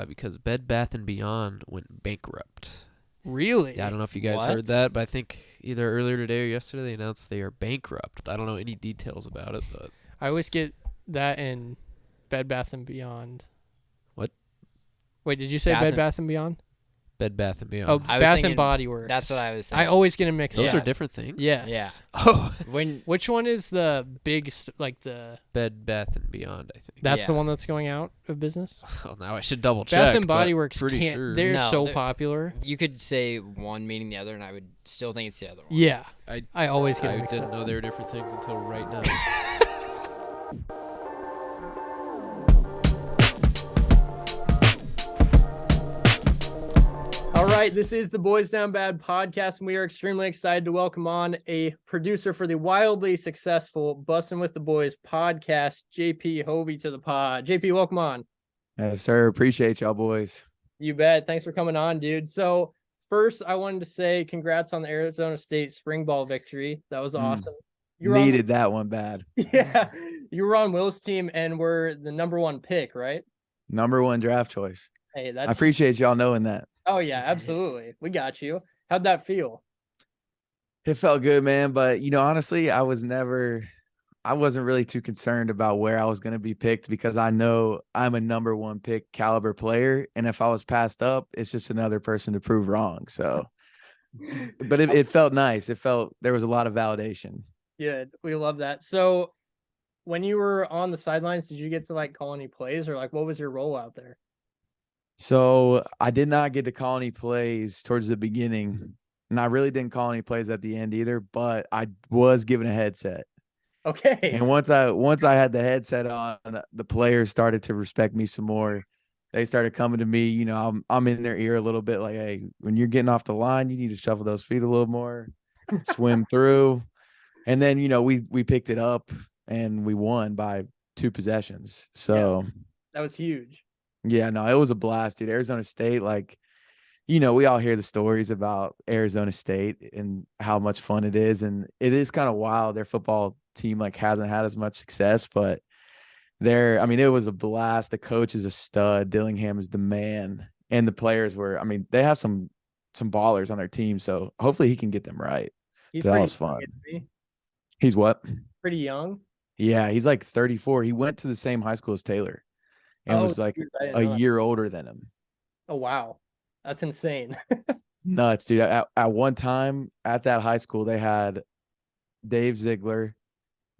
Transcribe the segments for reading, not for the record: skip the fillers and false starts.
because Bed Bath & Beyond went bankrupt. Really? Yeah, I don't know if you guys heard that, but I think either earlier today or yesterday they announced they are bankrupt. I don't know any details about it, but I always get that in Bed Bath and Beyond. What? Wait, did you say Bed Bath and Beyond? Bed Bath & Oh, Beyond. Bath and Body Works. That's what I was thinking. I always get them mixed up. Those are different things? Yes. Yeah. Oh. Which one is the big, like the... Bed Bath & Beyond, I think. That's the one that's going out of business? Well, now I should double check. Bath and Body Works pretty can't... sure. They're No, so popular. You could say one meaning the other, and I would still think it's the other one. Yeah. I always get I mixed didn't up. know they were different things until right now. All right, this is the Boys Down Bad podcast, and we are extremely excited to welcome on a producer for the wildly successful Bussin with the Boys podcast, JP Hobie, to the pod. JP, welcome on. Yes, sir. Appreciate y'all, boys. You bet. Thanks for coming on, dude. So first, I wanted to say congrats on the Arizona State spring ball victory. That was awesome. You needed that one bad. Yeah, you were on Will's team and were the #1 pick, right? #1 draft choice. Hey, I appreciate y'all knowing that. Oh yeah, absolutely. We got you. How'd that feel? It felt good, man. But honestly, I wasn't really too concerned about where I was going to be picked because I know I'm a #1 pick caliber player. And if I was passed up, it's just another person to prove wrong. So, but it felt nice. It felt there was a lot of validation. Good. We love that. So when you were on the sidelines, did you get to call any plays or what was your role out there? So I did not get to call any plays towards the beginning, and I really didn't call any plays at the end either, but I was given a headset. Okay. And once I had the headset on, the players started to respect me some more. They started coming to me, I'm in their ear a little bit like, hey, when you're getting off the line, you need to shuffle those feet a little more, swim through. And then, we picked it up and we won by 2 possessions. So that was huge. Yeah, no, it was a blast, dude. Arizona State, we all hear the stories about Arizona State and how much fun it is. And it is kind of wild. Their football team hasn't had as much success, but it was a blast. The coach is a stud. Dillingham is the man. And the players they have some ballers on their team. So hopefully he can get them right. That was fun. He's what? Pretty young. Yeah, he's 34. He went to the same high school as Taylor. And was a year older than him. Oh, wow. That's insane. Nuts, dude. At one time at that high school, they had Dave Ziegler,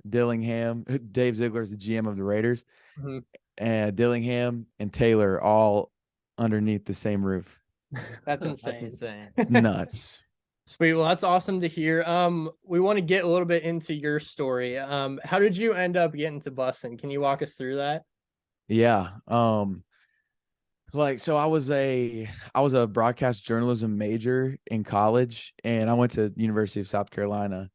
Dillingham. Dave Ziegler is the GM of the Raiders. Mm-hmm. And Dillingham and Taylor all underneath the same roof. That's insane. That's insane. It's nuts. Sweet. Well, that's awesome to hear. We want to get a little bit into your story. How did you end up getting to Bussin? Can you walk us through that? Yeah. So I was a broadcast journalism major in college, and I went to University of South Carolina,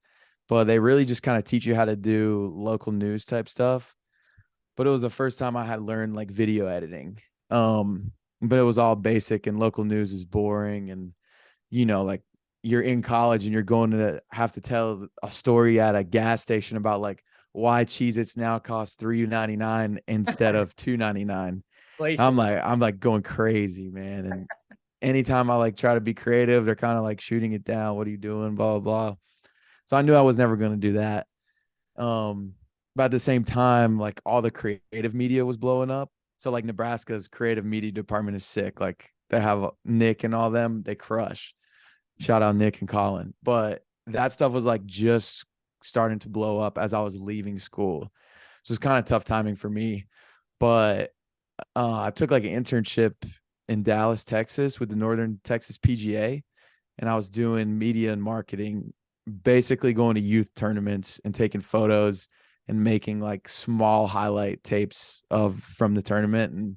but they really just kind of teach you how to do local news type stuff. But it was the first time I had learned video editing. But it was all basic, and local news is boring. And, you're in college and you're going to have to tell a story at a gas station about why Cheez-Its now cost $3.99 instead of $2.99. I'm going crazy, man. And anytime I try to be creative, they're kind of shooting it down. What are you doing? Blah, blah, blah. So I knew I was never going to do that. But at the same time, all the creative media was blowing up. So Nebraska's creative media department is sick. They have Nick and all them, they crush. Shout out Nick and Colin. But that stuff was just starting to blow up as I was leaving school. So it's kind of tough timing for me. But I took an internship in Dallas, Texas with the Northern Texas PGA. And I was doing media and marketing, basically going to youth tournaments and taking photos and making small highlight tapes from the tournament. And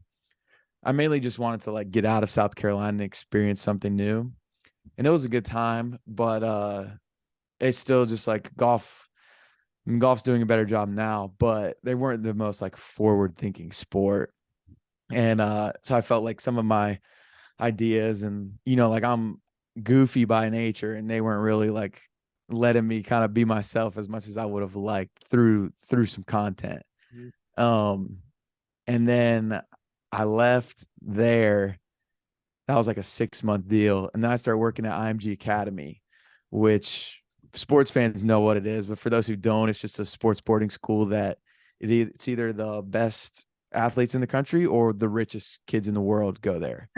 I mainly just wanted to get out of South Carolina and experience something new. And it was a good time, but it's still just golf. Golf's doing a better job now, but they weren't the most forward thinking sport. And so I felt some of my ideas and, I'm goofy by nature, and they weren't really letting me kind of be myself as much as I would have liked through some content. Mm-hmm. And then I left there. That was like a 6-month deal. And then I started working at IMG Academy, which sports fans know what it is. But for those who don't, it's just a sports boarding school that it's either the best athletes in the country or the richest kids in the world go there.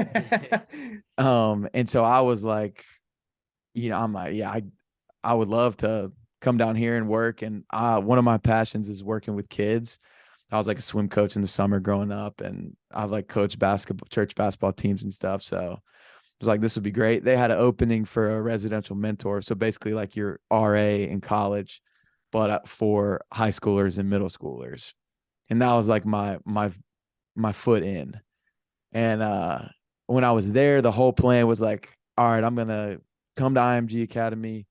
And so I was like, I'm like, yeah, I would love to come down here and work. And one of my passions is working with kids. I was like a swim coach in the summer growing up, and I've like coached church basketball teams and stuff. So I was like, this would be great. They had an opening for a residential mentor. So basically like your RA in college, but for high schoolers and middle schoolers. And that was like my foot in. And when I was there, the whole plan was like, all right, I'm going to come to IMG Academy,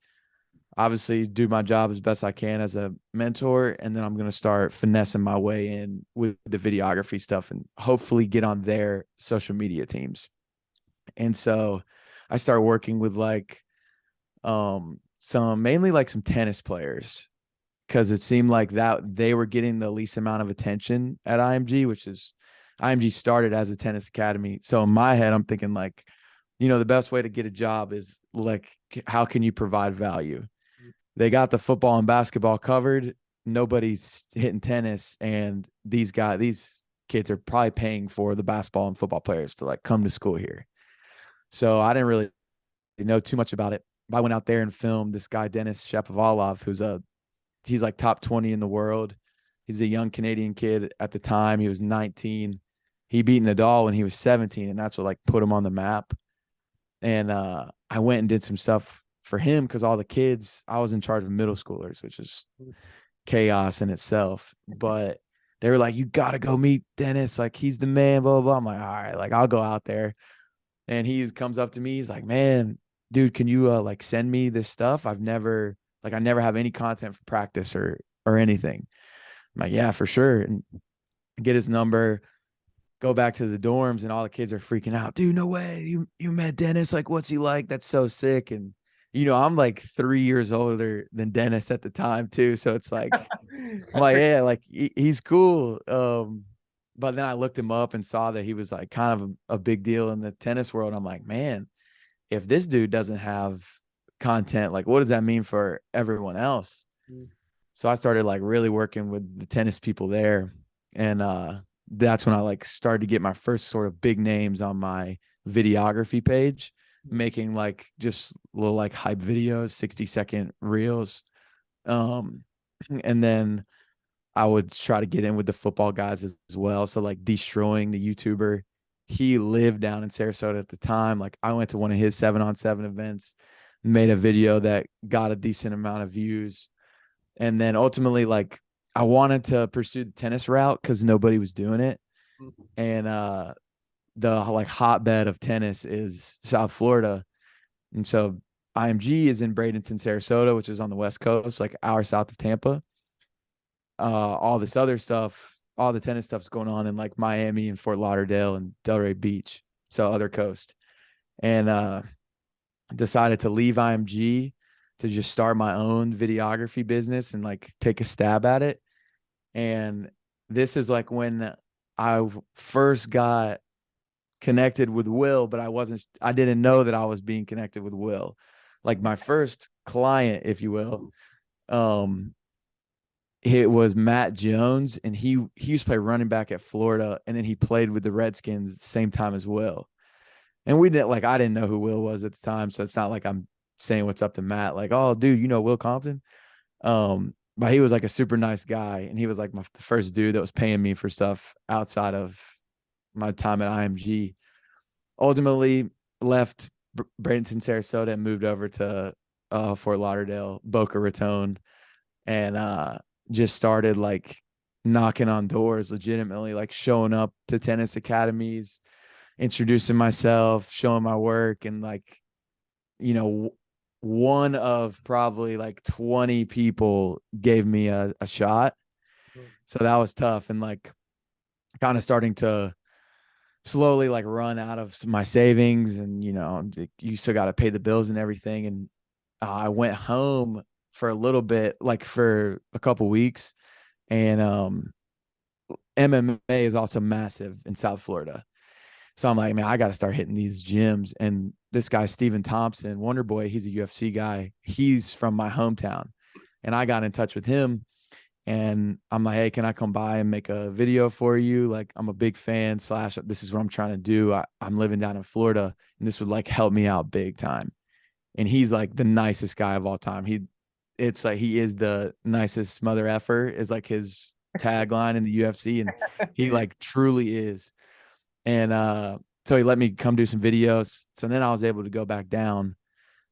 obviously do my job as best I can as a mentor. And then I'm going to start finessing my way in with the videography stuff and hopefully get on their social media teams. And so I started working with like mainly like some tennis players, because it seemed like that they were getting the least amount of attention at IMG, which is IMG started as a tennis academy. So in my head, I'm thinking like, the best way to get a job is like, how can you provide value? They got the football and basketball covered. Nobody's hitting tennis. And these kids are probably paying for the basketball and football players to like come to school here. So I didn't really know too much about it. But I went out there and filmed this guy, Dennis Shapovalov, he's like top 20 in the world. He's a young Canadian kid at the time. He was 19. He beat Nadal when he was 17, and that's what like put him on the map. And I went and did some stuff for him because all the kids, I was in charge of middle schoolers, which is chaos in itself. But they were like, you got to go meet Dennis. Like, he's the man, blah, blah, blah. I'm like, all right, like, I'll go out there. And he comes up to me. He's like, man, dude, can you like send me this stuff? I never have any content for practice or anything. I'm like, yeah, for sure. And get his number, go back to the dorms, and all the kids are freaking out. Dude, no way. You met Dennis. Like, what's he like? That's so sick. And, I'm like 3 years older than Dennis at the time too. So it's like, I'm like, yeah, like he's cool. But then I looked him up and saw that he was like kind of a big deal in the tennis world. I'm like, man, if this dude doesn't have content, like what does that mean for everyone else? So I started like really working with the tennis people there. And that's when I like started to get my first sort of big names on my videography page, making like just little like hype videos, 60-second reels. And then I would try to get in with the football guys as well. So like Destroying, the YouTuber, he lived down in Sarasota at the time. Like I went to one of his 7-on-7 events, made a video that got a decent amount of views. And then ultimately, like I wanted to pursue the tennis route because nobody was doing it. And the like hotbed of tennis is South Florida. And so IMG is in Bradenton, Sarasota, which is on the West Coast, like hour south of Tampa. All this other stuff, all the tennis stuff's going on in like Miami and Fort Lauderdale and Delray Beach, so other coast. And decided to leave IMG to just start my own videography business and like take a stab at it. And this is like when I first got connected with Will, but I didn't know that I was being connected with Will. Like my first client, if you will, it was Matt Jones, and he used to play running back at Florida, and then he played with the Redskins same time as Will. And I didn't know who Will was at the time, so it's not like I'm saying what's up to Matt, like, oh, dude, Will Compton. But he was like a super nice guy, and he was like the first dude that was paying me for stuff outside of my time at IMG. Ultimately left Bradenton, Sarasota, and moved over to Fort Lauderdale, Boca Raton, and just started like knocking on doors legitimately, like showing up to tennis academies, introducing myself, showing my work. And like, one of probably like 20 people gave me a shot. So that was tough. And like kind of starting to slowly like run out of my savings, and, you still got to pay the bills and everything. And I went home for a little bit, like for a couple weeks, and MMA is also massive in South Florida. So I'm like, man, I got to start hitting these gyms. And this guy, Steven Thompson, Wonder Boy, he's a UFC guy. He's from my hometown. And I got in touch with him. And I'm like, hey, can I come by and make a video for you? Like, I'm a big fan / this is what I'm trying to do. I'm living down in Florida, and this would like help me out big time. And he's like the nicest guy of all time. It's like he is the nicest mother effer is like his tagline in the UFC. And he like truly is. And so he let me come do some videos. So then I was able to go back down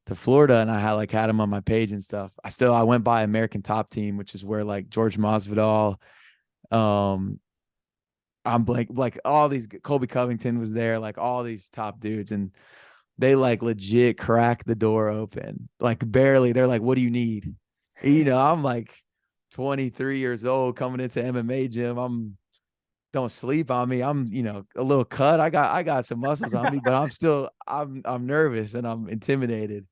to Florida, and I had him on my page and stuff. I went by American Top Team, which is where like George Masvidal, I'm like all these, Colby Covington was there, like all these top dudes, and they like legit cracked the door open, like barely. They're like, "What do you need?" I'm like 23 years old coming into MMA gym. Don't sleep on me. I'm, a little cut. I got some muscles on me, but I'm nervous and I'm intimidated.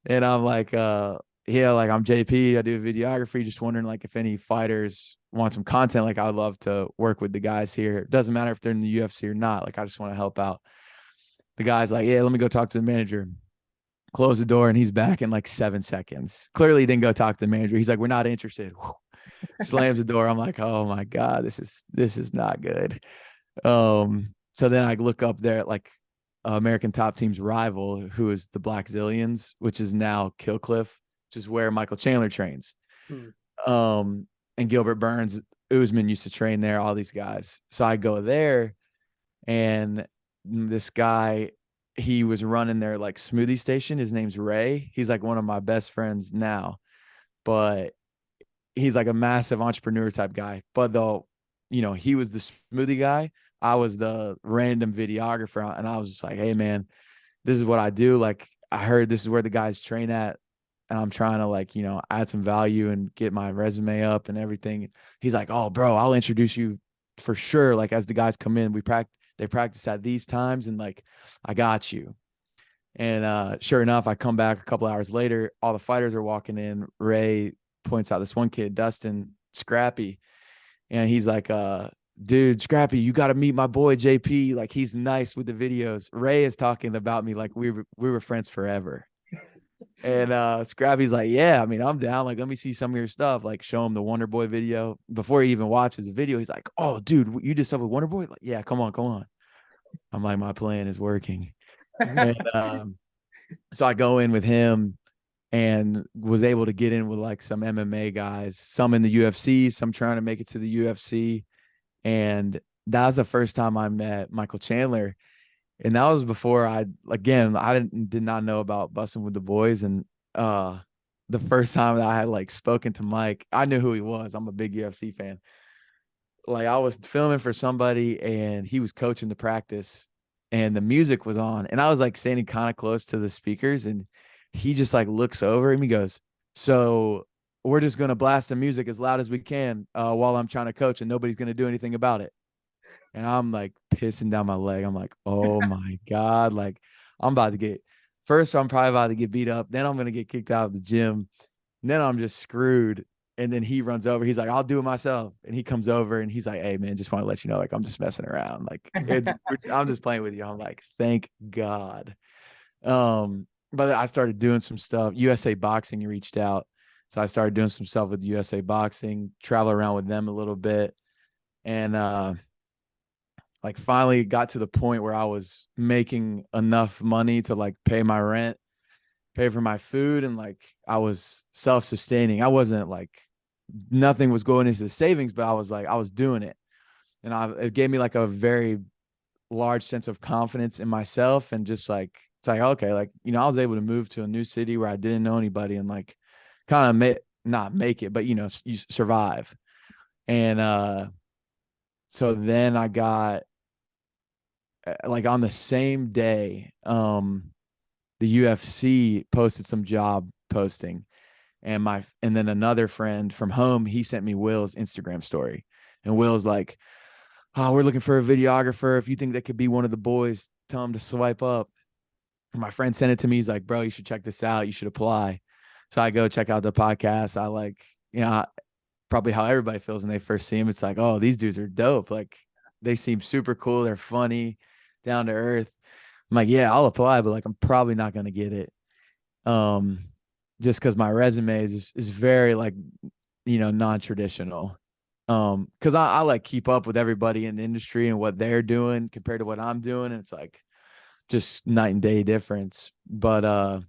And I'm like, yeah, like I'm JP. I do videography. Just wondering like if any fighters want some content. Like I'd love to work with the guys here. It doesn't matter if they're in the UFC or not. Like I just want to help out. The guy's like, yeah, let me go talk to the manager. Close the door, and he's back in like 7 seconds. Clearly he didn't go talk to the manager. He's like, we're not interested. Slams the door. I'm like, oh my God, this is not good. So then I look up there at like American Top Team's rival, who is the Black Zillions, which is now Killcliff, which is where Michael Chandler trains. And Gilbert Burns, Usman used to train there, all these guys. So I go there, and this guy, he was running their like smoothie station. His name's Ray. He's like one of my best friends now, but he's like a massive entrepreneur type guy. But though, he was the smoothie guy, I was the random videographer, and I was just like, hey man, this is what I do. Like I heard this is where the guys train at, and I'm trying to like, add some value and get my resume up and everything. He's like, oh bro, I'll introduce you for sure. Like as the guys come in, they practice at these times, and like, I got you. And sure enough, I come back a couple hours later, all the fighters are walking in. Ray points out this one kid, Dustin Scrappy. And he's like, dude, Scrappy, you got to meet my boy JP. Like he's nice with the videos. Ray is talking about me like we were friends forever. And Scrappy's like, yeah, I mean, I'm down. Like, let me see some of your stuff. Like, show him the Wonder Boy video. Before he even watches the video, he's like, oh, dude, you did stuff with Wonder Boy? Like, yeah, come on. I'm like, my plan is working. And so I go in with him and was able to get in with like some MMA guys, some in the UFC, some trying to make it to the UFC. And that was the first time I met Michael Chandler. And that was before I did not know about Bussin' with the Boys. And the first time that I had like spoken to Mike, I knew who he was. I'm a big UFC fan. Like I was filming for somebody, and he was coaching the practice, and the music was on, and I was like standing kind of close to the speakers, and he just like looks over and he goes, so we're just going to blast the music as loud as we can while I'm trying to coach, and nobody's going to do anything about it. And I'm like pissing down my leg. I'm like, oh my God. Like I'm probably about to get beat up. Then I'm going to get kicked out of the gym. And then I'm just screwed. And then he runs over. He's like, I'll do it myself. And he comes over and he's like, hey man, just want to let you know, like, I'm just messing around. Like I'm just playing with you. I'm like, thank God. But I started doing some stuff. USA Boxing reached out. So I started doing some stuff with USA Boxing, travel around with them a little bit. And like finally got to the point where I was making enough money to like pay my rent, pay for my food, and like I was self-sustaining. I wasn't like, nothing was going into the savings, but I was doing it. And it gave me like a very large sense of confidence in myself, and just like, it's like, okay, like, I was able to move to a new city where I didn't know anybody, and like kind of not make it, but you survive. And so then I got like on the same day, the UFC posted some job posting, and then another friend from home, he sent me Will's Instagram story, and Will's like, oh, we're looking for a videographer. If you think that could be one of the boys, tell him to swipe up. And my friend sent it to me. He's like, bro, you should check this out. You should apply. So I go check out the podcast. I like, probably how everybody feels when they first see him. It's like, oh, these dudes are dope. Like they seem super cool. They're funny, down to earth. I'm like, yeah, I'll apply, but like I'm probably not gonna get it. Um, just because my resume is very like, non-traditional. Because I like keep up with everybody in the industry and what they're doing compared to what I'm doing. And it's like just night and day difference. But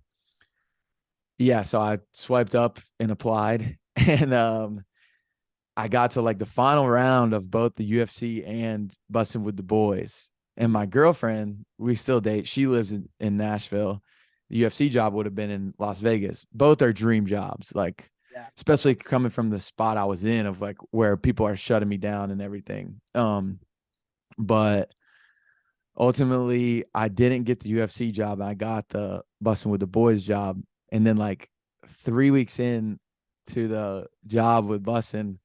yeah, so I swiped up and applied. And I got to like the final round of both the UFC and Bussin' with the Boys. And my girlfriend, we still date. She lives in Nashville. The UFC job would have been in Las Vegas. Both are dream jobs. Like, Yeah. especially coming from the spot I was in of like where people are shutting me down and everything. But ultimately I didn't get the UFC job. I got the Bussin' with the Boys job. And then like 3 weeks in to the job with Bussin',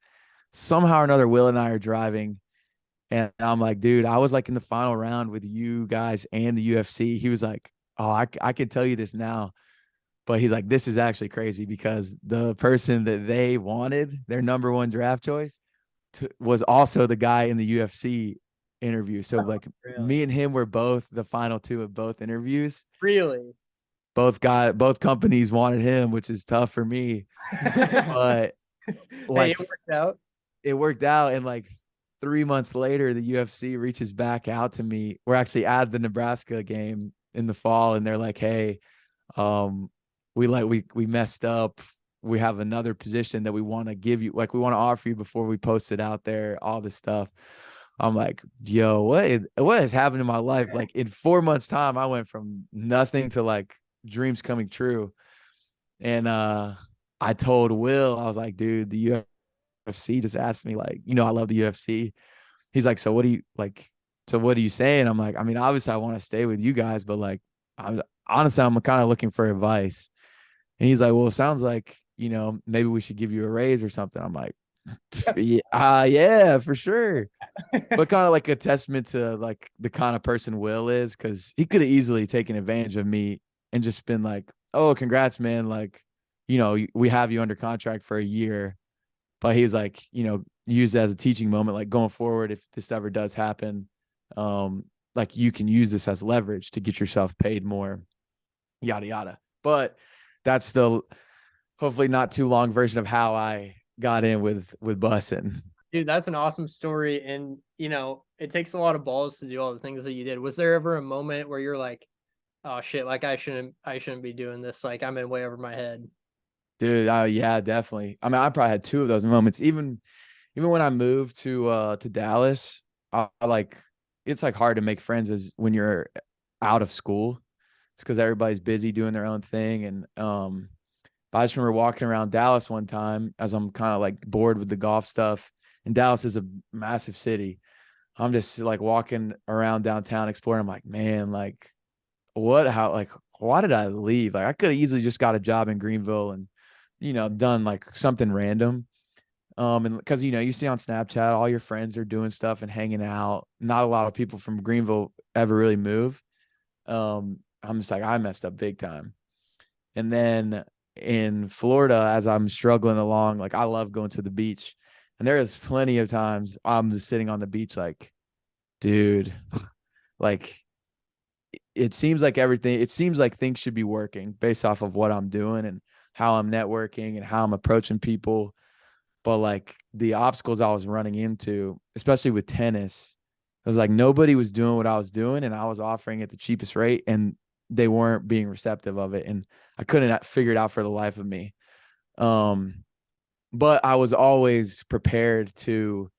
somehow or another, Will and I are driving. And I'm like, dude, I was like in the final round with you guys and the UFC. He was like, oh, I can tell you this now. But he's like, this is actually crazy because the person that they wanted, their number one draft choice, was also the guy in the UFC interview. So like Really? me and him were both the final two of both interviews. Really? Both companies wanted him, which is tough for me. But Hey, like it worked out. it worked out. And like 3 months later, the UFC reaches back out to me. We're actually at the Nebraska game in the fall, and they're like, hey, um, we messed up. We have another position that we want to give you, like we want to offer you before we post it out there, all this stuff. I'm like, yo, what has happened in my life? Like in 4 months time, I went from nothing to like dreams coming true. And I told Will, I was like, dude, the UFC just asked me, like, I love the UFC. He's like, so what do you like? So what are you saying? I'm like, I mean, obviously I want to stay with you guys, but like, I'm kind of looking for advice. And he's like, well, it sounds like, maybe we should give you a raise or something. I'm like, yeah, for sure. But kind of like a testament to like the kind of person Will is, because he could have easily taken advantage of me and just been like, oh, congrats, man. Like, we have you under contract for a year. But he's like, use it as a teaching moment, like going forward, if this ever does happen, like you can use this as leverage to get yourself paid more, yada yada. But that's the hopefully not too long version of how I got in with Bussin'. Dude, that's an awesome story. And, it takes a lot of balls to do all the things that you did. Was there ever a moment where you're like, oh shit, like I shouldn't be doing this. Like I'm in way over my head. Dude, yeah, definitely. I mean, I probably had two of those moments. Even when I moved to Dallas, I like it's like hard to make friends as when you're out of school. It's because everybody's busy doing their own thing. And but I just remember walking around Dallas one time as I'm kind of like bored with the golf stuff. And Dallas is a massive city. I'm just like walking around downtown exploring. I'm like, man, like why did I leave? Like I could have easily just got a job in Greenville and, done like something random. And because, you see on Snapchat, all your friends are doing stuff and hanging out. Not a lot of people from Greenville ever really move. I'm just like, I messed up big time. And then in Florida, as I'm struggling along, like I love going to the beach. And there is plenty of times I'm just sitting on the beach, like, dude, like it seems like things should be working based off of what I'm doing and how I'm networking and how I'm approaching people. But like the obstacles I was running into, especially with tennis, it was like nobody was doing what I was doing and I was offering at the cheapest rate and they weren't being receptive of it. And I couldn't figure it out for the life of me. But I was always prepared to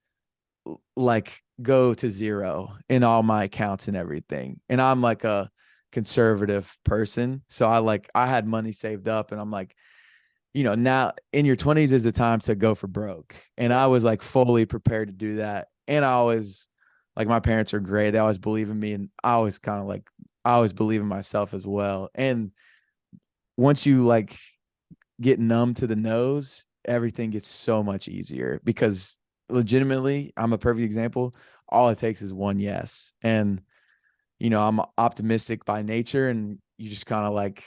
like go to zero in all my accounts and everything. And I'm like a conservative person. So I had money saved up and I'm like, now in your 20s is the time to go for broke. And I was like fully prepared to do that. And I always like my parents are great. They always believe in me. And I always believe in myself as well. And once you like get numb to the nose, everything gets so much easier because legitimately, I'm a perfect example. All it takes is one yes. And, I'm optimistic by nature and you just kind of like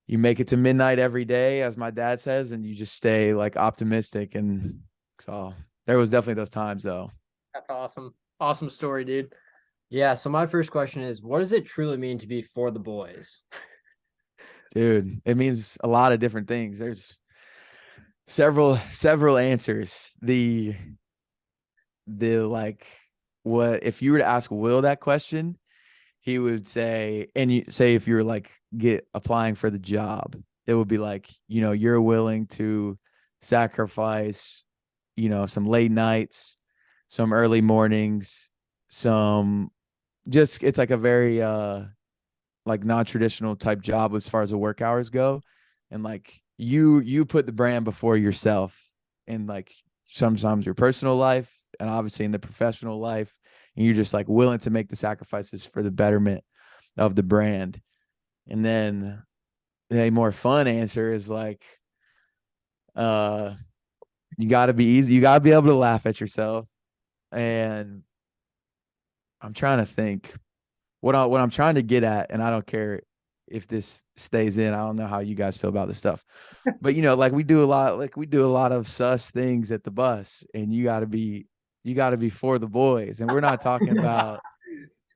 you make it to midnight every day, as my dad says, and you just stay like optimistic. And so there was definitely those times though. That's awesome. Awesome story, dude. Yeah. So my first question is, what does it truly mean to be for the boys? Dude, it means a lot of different things. There's several answers. The like, what if you were to ask Will that question, he would say, and you say if you're like applying for the job, it would be like, you're willing to sacrifice, some late nights, some early mornings, some just it's like a very like non-traditional type job as far as the work hours go. And like you put the brand before yourself in like sometimes your personal life and obviously in the professional life, and you're just like willing to make the sacrifices for the betterment of the brand. And then a more fun answer is like, you got to be easy. You got to be able to laugh at yourself. And I'm trying to think what I'm trying to get at, and I don't care if this stays in. I don't know how you guys feel about this stuff, but like we do a lot of sus things at the bus, and you got to be for the boys. And we're not talking about,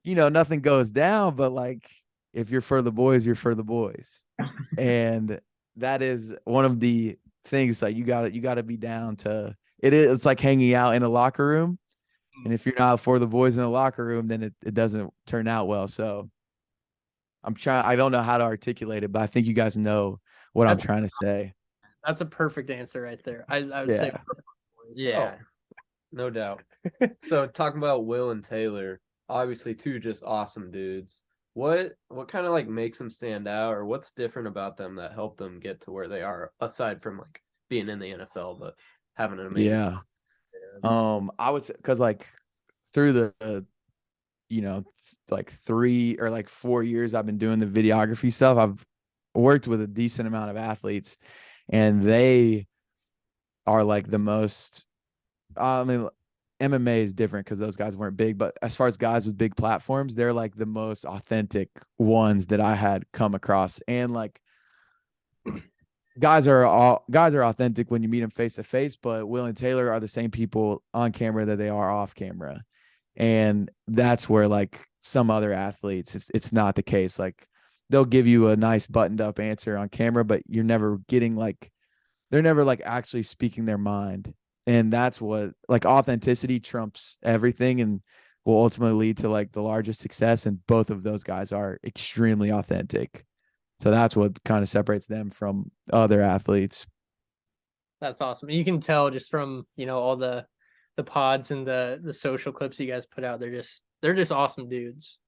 nothing goes down, but like if you're for the boys, you're for the boys. And that is one of the things like you got to be down to it. It's like hanging out in a locker room. And if you're not for the boys in the locker room, then it doesn't turn out well. So I don't know how to articulate it, but I think you guys know what I'm trying to say. That's a perfect answer right there. I would Yeah. say Yeah, no doubt. So talking about Will and Taylor, obviously two just awesome dudes. What kind of like makes them stand out, or what's different about them that helped them get to where they are, aside from like being in the NFL, but having an amazing Yeah. I would say because like through the like 3 or like 4 years I've been doing the videography stuff, I've worked with a decent amount of athletes, and they are like the most. I mean, MMA is different because those guys weren't big, but as far as guys with big platforms, they're like the most authentic ones that I had come across. And like guys are authentic when you meet them face to face, but Will and Taylor are the same people on camera that they are off camera. And that's where like some other athletes, it's not the case. Like they'll give you a nice buttoned up answer on camera, but you're never getting like, they're never like actually speaking their mind. And that's what like authenticity trumps everything and will ultimately lead to like the largest success. And both of those guys are extremely authentic. So that's what kind of separates them from other athletes. that's awesome. You can tell just from all the pods and the social clips you guys put out. They're just awesome dudes.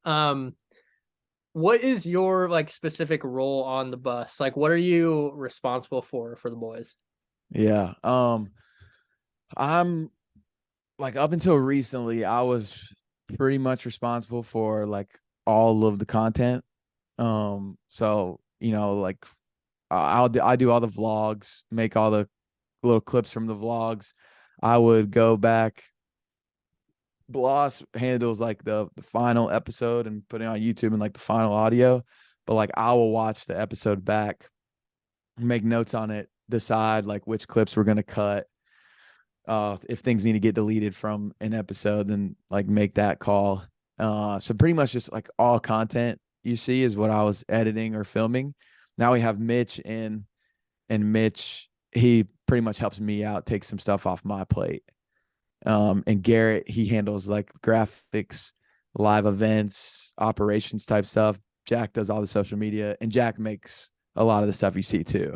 What is your like specific role on the bus? Like, what are you responsible for the boys? Yeah. I'm like up until recently, I was pretty much responsible for like all of the content. So like I do all the vlogs, make all the little clips from the vlogs. I would go back. Bloss handles like the final episode and putting it on YouTube and like the final audio, but like I will watch the episode back, make notes on it, decide like which clips we're gonna cut. If things need to get deleted from an episode, then like make that call. So pretty much just like all content you see is what I was editing or filming. Now we have Mitch in, and Mitch, he pretty much helps me out, take some stuff off my plate. And Garrett, he handles like graphics, live events, operations type stuff. Jack does all the social media, and Jack makes a lot of the stuff you see too.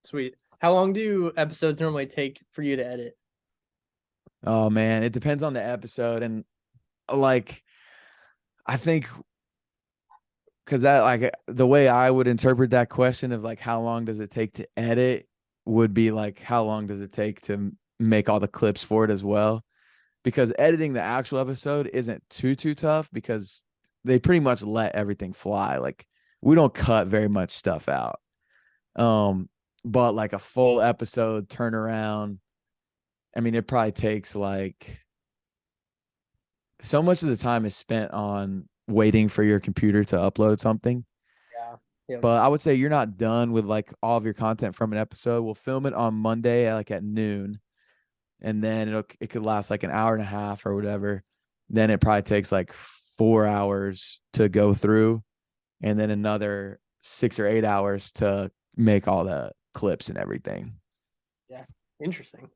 Sweet. How long do episodes normally take for you to edit? Oh man, it depends on the episode. And like, I think because that like the way I would interpret that question of like how long does it take to edit would be like how long does it take to make all the clips for it as well, because editing the actual episode isn't too tough because they pretty much let everything fly. Like we don't cut very much stuff out. But like a full episode turnaround, I mean, it probably takes like so much of the time is spent on waiting for your computer to upload something. Yeah. Yeah. But I would say you're not done with like all of your content from an episode. We'll film it on Monday at noon, and then it could last like an hour and a half or whatever. Then it probably takes like 4 hours to go through, and then another 6 or 8 hours to make all the clips and everything. Interesting.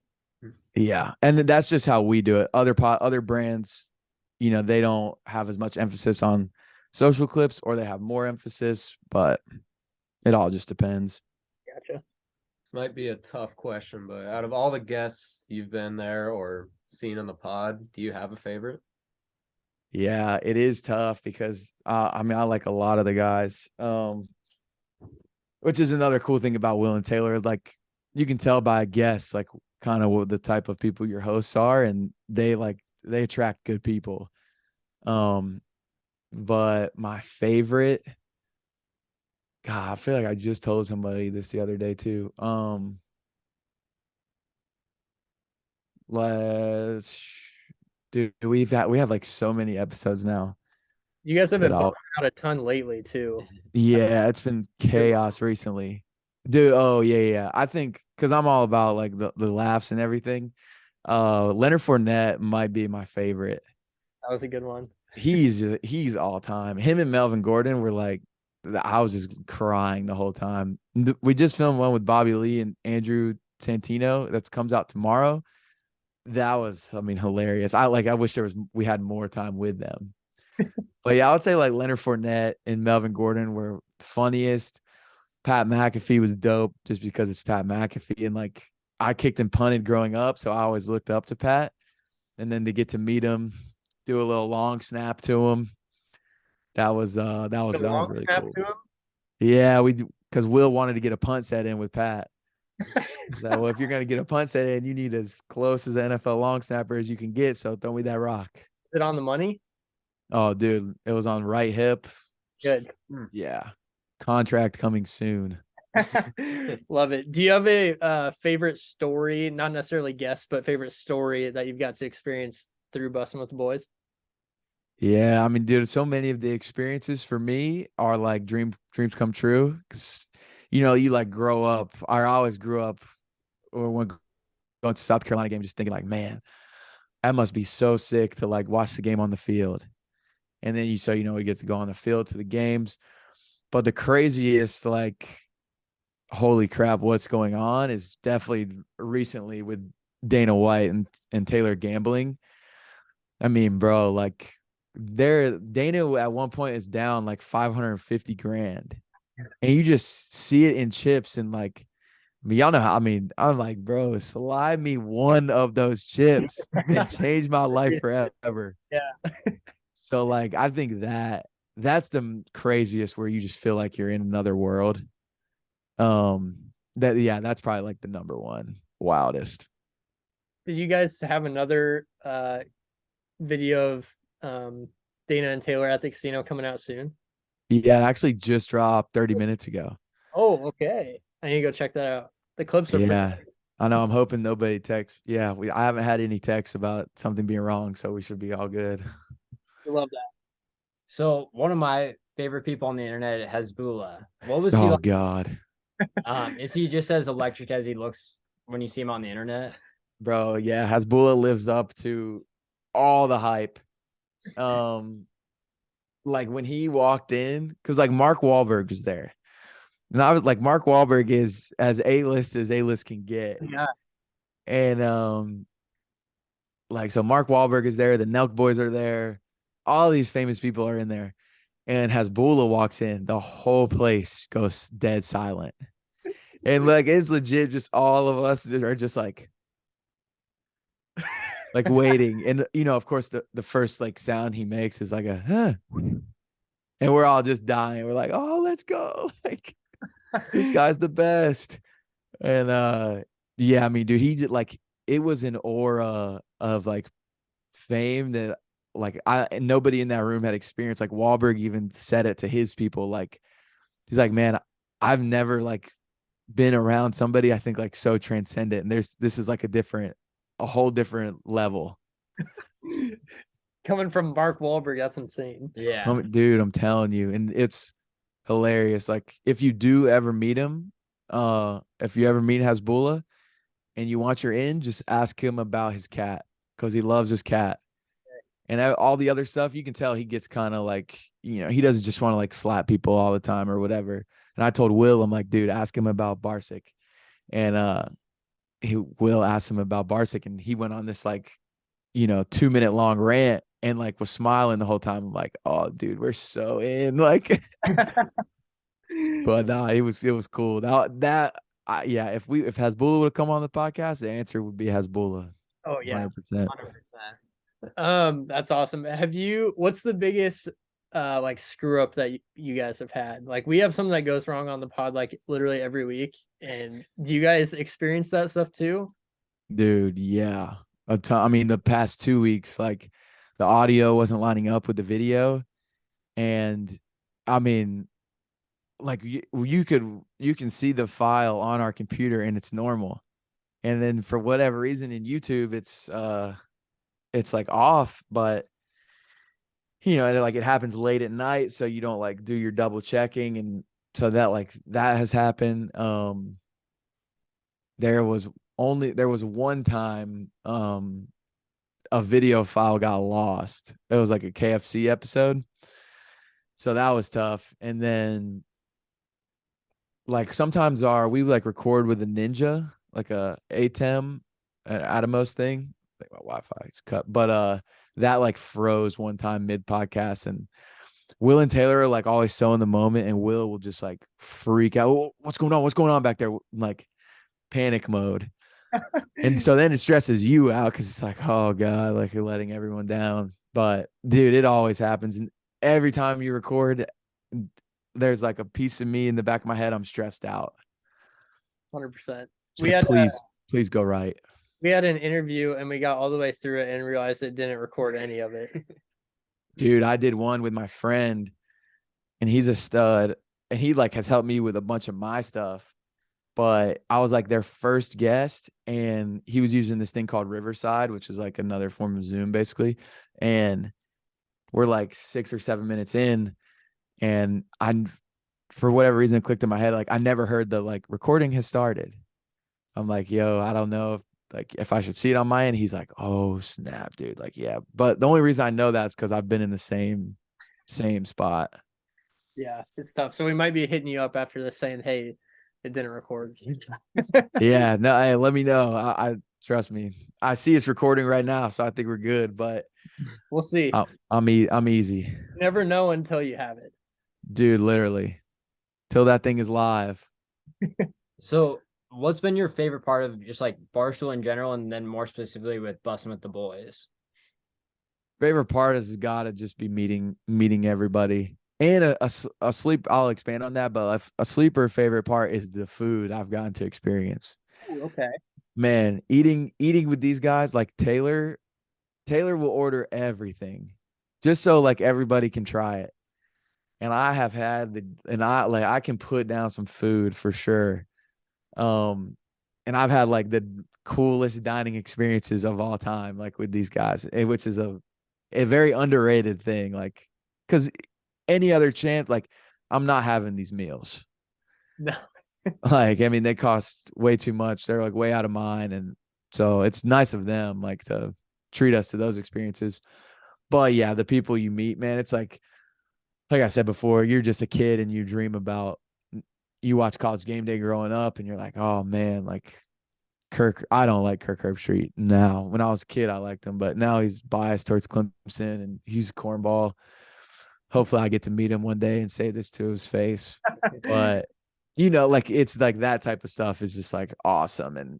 Yeah, and that's just how we do it. Other brands, they don't have as much emphasis on social clips, or they have more emphasis, but it all just depends. Gotcha. Might be a tough question, but out of all the guests you've been there or seen on the pod, do you have a favorite? Yeah, it is tough because I like a lot of the guys. Which is another cool thing about Will and Taylor. Like, you can tell by a guest, like, kind of what the type of people your hosts are, and they attract good people. But my favorite, God, I feel like I just told somebody this the other day too. Dude, we have like so many episodes now. You guys have been that I'll- bumping out a ton lately too. Yeah, it's been chaos recently. Dude, oh yeah. I think because I'm all about like the laughs and everything. Leonard Fournette might be my favorite. That was a good one. He's all time. Him and Melvin Gordon were like, I was just crying the whole time. We just filmed one with Bobby Lee and Andrew Santino that comes out tomorrow. That was, hilarious. I wish we had more time with them. But yeah, I would say like Leonard Fournette and Melvin Gordon were funniest. Pat McAfee was dope just because it's Pat McAfee. And like, I kicked and punted growing up, so I always looked up to Pat. And then to get to meet him, do a little long snap to him. That was really cool. Yeah, because Will wanted to get a punt set in with Pat. So, well, if you're gonna get a punt set in, you need as close as an NFL long snapper as you can get. So throw me that rock. Is it on the money? Oh, dude, it was on right hip. Good. Yeah, contract coming soon. Love it. Do you have a favorite story, not necessarily guest, but favorite story that you've got to experience through Bussin' with the Boys? Yeah, dude, so many of the experiences for me are like dreams come true. 'Cause, you like grow up. I always grew up, or when going to South Carolina game, just thinking like, man, that must be so sick to like watch the game on the field. And then we get to go on the field to the games. But the craziest, like, holy crap, what's going on is definitely recently with Dana White and Taylor gambling. Bro, like, Dana at one point is down like 550 grand, and you just see it in chips. And like, y'all know how, I'm like, bro, slide me one of those chips and change my life forever. Yeah. So like, I think that's the craziest, where you just feel like you're in another world. That's probably like the number one wildest. Did you guys have another video of Dana and Taylor at the casino coming out soon? Yeah, it actually just dropped 30 minutes ago. Oh, okay. I need to go check that out. The clips are pretty. I know. I'm hoping nobody texts. Yeah, I haven't had any texts about something being wrong, so we should be all good. I love that. So one of my favorite people on the internet, Hezbollah. What was he Oh like? God, Is he just as electric as he looks when you see him on the internet? bro. Yeah, Hasbulla lives up to all the hype. Like when he walked in, because like Mark Wahlberg was there, and I was like, Mark Wahlberg is as A-list can get. Yeah. And like, so Mark Wahlberg is there, the Nelk boys are there, all these famous people are in there. And Hasbulla walks in, the whole place goes dead silent. And like, it's legit, just all of us are just like waiting. And of course the first like sound he makes is like a huh. And we're all just dying. We're like, oh, let's go. Like, this guy's the best. And yeah, dude, he just like, it was an aura of like fame that like nobody in that room had experienced. Like Wahlberg even said it to his people. Like, he's like, man, I've never like been around somebody I think like so transcendent. And this is like a whole different level. Coming from Mark Wahlberg, that's insane. Yeah. Dude, I'm telling you. And it's hilarious. Like if you do ever meet him, if you ever meet Hasbullah and you want your in, just ask him about his cat because he loves his cat. And all the other stuff, you can tell he gets kind of like, he doesn't just want to like slap people all the time or whatever. And I told Will, I'm like, dude, ask him about Barsick. And Will asked him about Barsick, and he went on this like, 2-minute long rant and like was smiling the whole time. I'm like, oh, dude, we're so in. Like, but nah, it was cool. Yeah, if Hasbullah would have come on the podcast, the answer would be Hasbullah. Oh yeah, 100%. 100%. That's awesome. What's the biggest like screw up that you guys have had? Like we have something that goes wrong on the pod like literally every week. And do you guys experience that stuff too? Dude, yeah. I mean, the past 2 weeks, like the audio wasn't lining up with the video. And I mean, like you can see the file on our computer and it's normal. And then for whatever reason in YouTube, it's like off, but it happens late at night. So you don't like do your double checking. And so that has happened. There was one time, a video file got lost. It was like a KFC episode. So that was tough. And then like sometimes we like record with a Ninja, like a ATEM, an Atomos thing. I think my Wi-Fi is cut, but that like froze one time mid podcast, and Will and Taylor are like always so in the moment, and Will will just like freak out. "Oh, what's going on? What's going on back there?" Like panic mode. And so then it stresses you out because it's like, oh God, like you're letting everyone down. But dude, it always happens. And every time you record, there's like a piece of me in the back of my head. I'm stressed out. 100%. Please go right. We had an interview and we got all the way through it and realized it didn't record any of it. Dude, I did one with my friend and he's a stud and he like has helped me with a bunch of my stuff. But I was like their first guest and he was using this thing called Riverside, which is like another form of Zoom basically. And we're like 6 or 7 minutes in and for whatever reason it clicked in my head. Like I never heard the like recording has started. I'm like, yo, I don't know if I should see it on my end. He's like, oh snap, dude. Like, yeah. But the only reason I know that is because I've been in the same spot. Yeah, it's tough. So we might be hitting you up after this saying, hey, it didn't record. Yeah, no, hey, let me know. I trust me. I see it's recording right now, so I think we're good. But we'll see. I'm easy. You never know until you have it, dude. Literally, till that thing is live. So, what's been your favorite part of just like Barstool in general, and then more specifically with Bussin' with the Boys? Favorite part has got to just be meeting everybody. And a sleep, I'll expand on that, but a sleeper favorite part is the food I've gotten to experience. Ooh, okay. Man, eating with these guys, like Taylor will order everything just so like everybody can try it. And I have had I can put down some food for sure. And I've had like the coolest dining experiences of all time, like with these guys, which is a very underrated thing. Like, because any other chance, like I'm not having these meals. No. Like, I mean, they cost way too much. They're like way out of mine. And so it's nice of them like to treat us to those experiences. But yeah, the people you meet, man, it's like I said before, you're just a kid and you dream about, you watch College Game Day growing up and you're like, oh man, like I don't like Kirk Herbstreit now. When I was a kid, I liked him, but now he's biased towards Clemson and he's a cornball. Hopefully I get to meet him one day and say this to his face. But, like it's like that type of stuff is just like awesome. And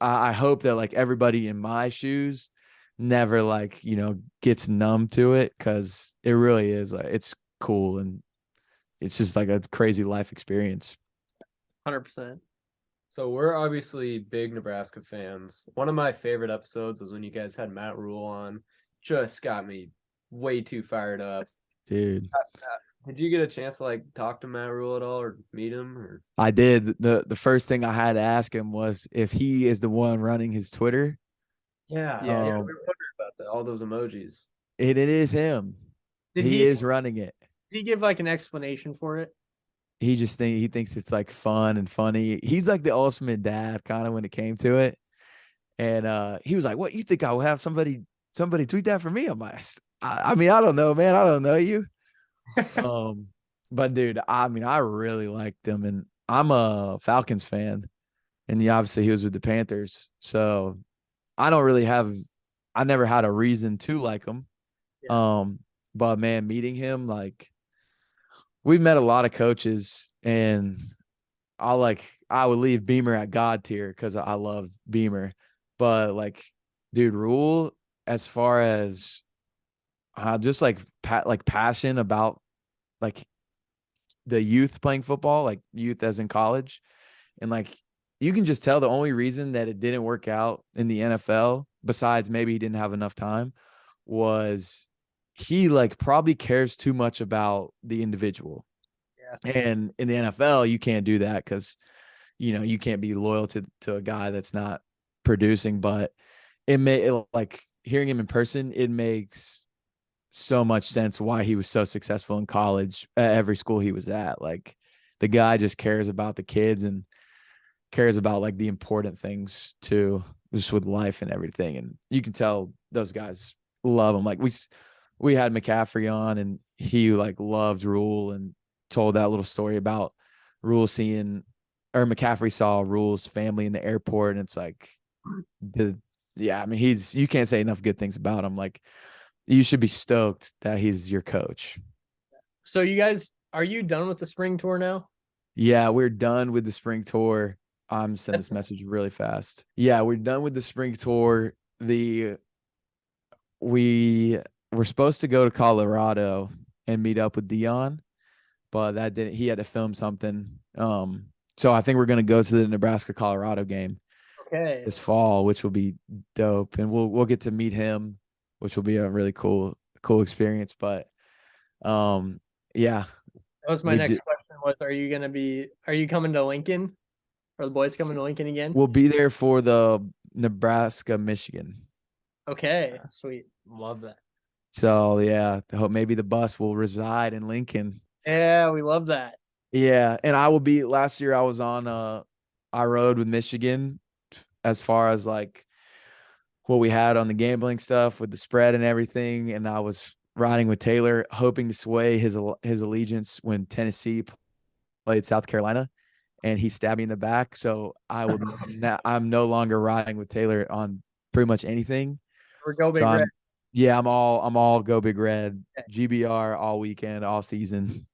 I hope that like everybody in my shoes never like, gets numb to it because it really is like, it's cool. And it's just like a crazy life experience. 100%. So we're obviously big Nebraska fans. One of my favorite episodes was when you guys had Matt Rule on. Just got me way too fired up. Dude. Did you get a chance to like talk to Matt Rule at all or meet him? Or I did. The first thing I had to ask him was if he is the one running his Twitter. Yeah, we were wondering about that. All those emojis. It is him. Did he he is running it. did he give like an explanation for it? He thinks it's like fun and funny. He's like the ultimate dad kind of when it came to it. And he was like, "What, you think I will have somebody tweet that for me?" I'm like, I mean, I don't know, man. I don't know you. But dude, I mean, I really liked him, and I'm a Falcons fan, and obviously he was with the Panthers, so I don't really have, I never had a reason to like him. Yeah. But man, meeting him, like, we've met a lot of coaches, and I would leave Beamer at God tier because I love Beamer, but like, dude, Rule, as far as just like passion about like the youth playing football, like youth as in college. And like, you can just tell the only reason that it didn't work out in the NFL, besides maybe he didn't have enough time, was he like probably cares too much about the individual. Yeah. And in the NFL, you can't do that because, you can't be loyal to a guy that's not producing. But like hearing him in person, it makes so much sense why he was so successful in college at every school he was at. Like, the guy just cares about the kids and cares about like the important things too, just with life and everything. And you can tell those guys love him. Like, we had McCaffrey on, and he like loved Rule and told that little story about Rule McCaffrey saw Rule's family in the airport, and it's like I mean, you can't say enough good things about him. Like, you should be stoked that he's your coach. So are you done with the spring tour now? Yeah, we're done with the spring tour. I'm sending this message really fast. Yeah, we're done with the spring tour. We were supposed to go to Colorado and meet up with Dion, but that didn't. He had to film something. So I think we're gonna go to the Nebraska Colorado game Okay. this fall, which will be dope, and we'll get to meet him, which will be a really cool experience. But yeah, That was my next question was, are you coming to Lincoln? Are the boys coming to Lincoln again? we'll be there for the Nebraska Michigan. Okay, sweet. Love that. So yeah, I hope maybe the bus will reside in Lincoln. Yeah, we love that. Yeah, and I will be. Last year I was on I rode with Michigan as far as like what we had on the gambling stuff with the spread and everything, and I was riding with Taylor, hoping to sway his allegiance when Tennessee played South Carolina, and he stabbed me in the back. So I'm no longer riding with Taylor on pretty much anything. We're go big So red. I'm all go big red, GBR all weekend, all season.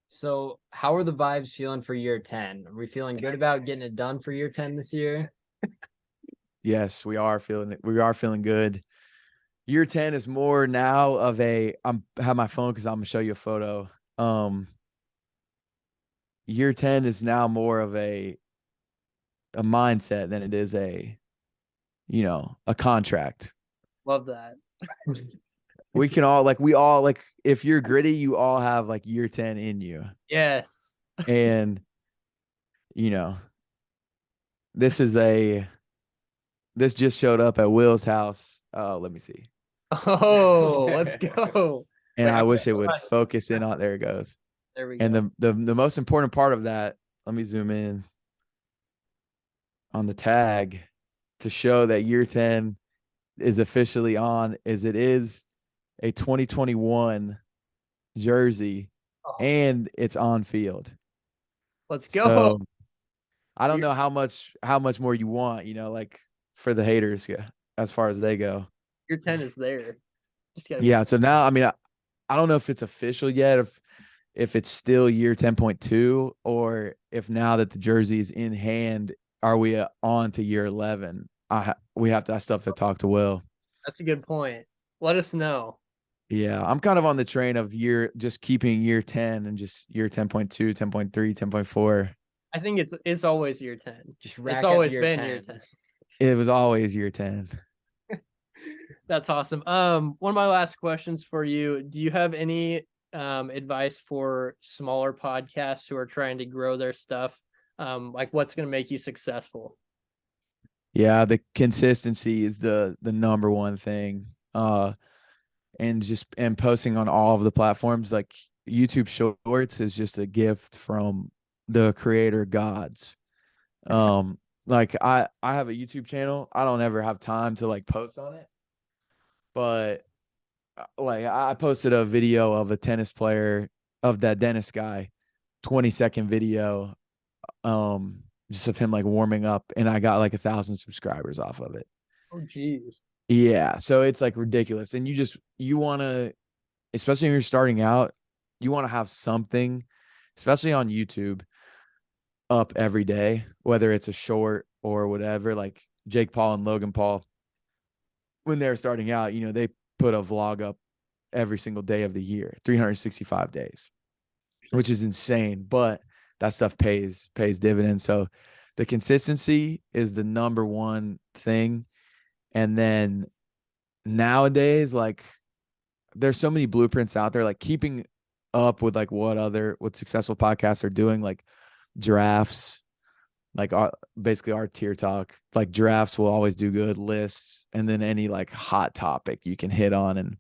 So how are the vibes feeling for year 10? Are we feeling good about getting it done for year 10 this year? Yes, we are feeling it. We are feeling good. Year 10 is more now of have my phone because I'm gonna show you a photo. Year 10 is now more of a mindset than it is a contract. Love that. We all like, if you're gritty, you all have like year 10 in you. Yes. And this just showed up at Will's house. Oh, let me see. Oh, let's go. And Wait, I wish it would on. focus in on, there it goes. There we go. And the most important part of that, let me zoom in on the tag to show that year 10 is officially on, is it is a 2021 jersey, and it's on field. Let's go. So I don't know how much more you want, like, for the haters, as far as they go. Year 10 is there. Yeah. So now, I mean, I don't know if it's official yet, if it's still year 10.2, or if now that the jersey is in hand, are we on to year 11? I still have to talk to Will. That's a good point. Let us know. Yeah, I'm kind of on the train of just keeping year 10 and just year 10.2, 10.3, 10.4. I think it's always year 10. Just it's always been year 10. It was always year 10. That's awesome. One of my last questions for you, do you have any advice for smaller podcasts who are trying to grow their stuff? Like, what's going to make you successful? Yeah, the consistency is the number one thing. and posting on all of the platforms. Like YouTube Shorts is just a gift from the creator gods. Like I have a YouTube channel. I don't ever have time to like post on it, but like I posted a video of a tennis player, of that Dennis guy, 20-second video, just of him like warming up, and I got like 1,000 subscribers off of it. Oh, geez. Yeah, so it's like ridiculous, and you want to, especially when you're starting out, you want to have something, especially on YouTube, up every day, whether it's a short or whatever. Like Jake Paul and Logan Paul, when they're starting out, they put a vlog up every single day of the year, 365 days, which is insane. But that stuff pays dividends. So the consistency is the number one thing. And then nowadays, like there's so many blueprints out there, like keeping up with like what successful podcasts are doing, like drafts, like basically our tier talk, like drafts will always do good, lists, and then any like hot topic you can hit on. And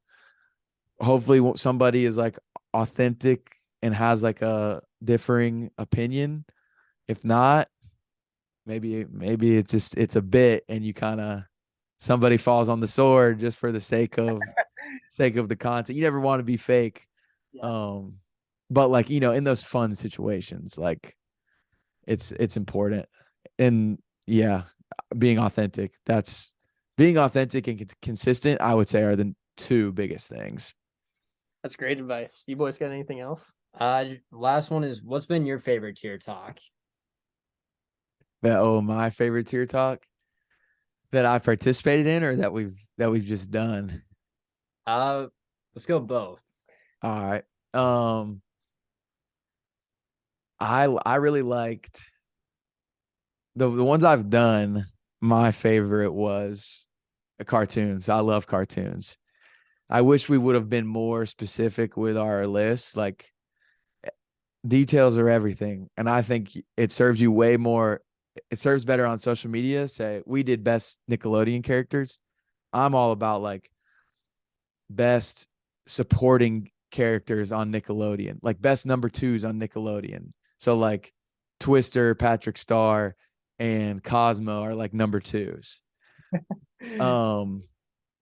hopefully somebody is like authentic and has like a differing opinion. If not, maybe it's a bit, and you kind of, somebody falls on the sword just for the sake of the content. You never want to be fake. Yeah. But like, in those fun situations, like it's important. And yeah, being authentic and consistent, I would say, are the two biggest things. That's great advice. You boys got anything else? Last one is, what's been your favorite tier talk? My favorite tier talk that I've participated in, or that we've just done. Let's go both. All right. I really liked the ones I've done. My favorite was cartoons. I love cartoons. I wish we would have been more specific with our lists. Like, details are everything, and I think it serves you way more. It serves better on social media. Say we did best Nickelodeon characters. I'm all about like best supporting characters on Nickelodeon, like best number twos on Nickelodeon. So like Twister, Patrick Star, and Cosmo are like number twos.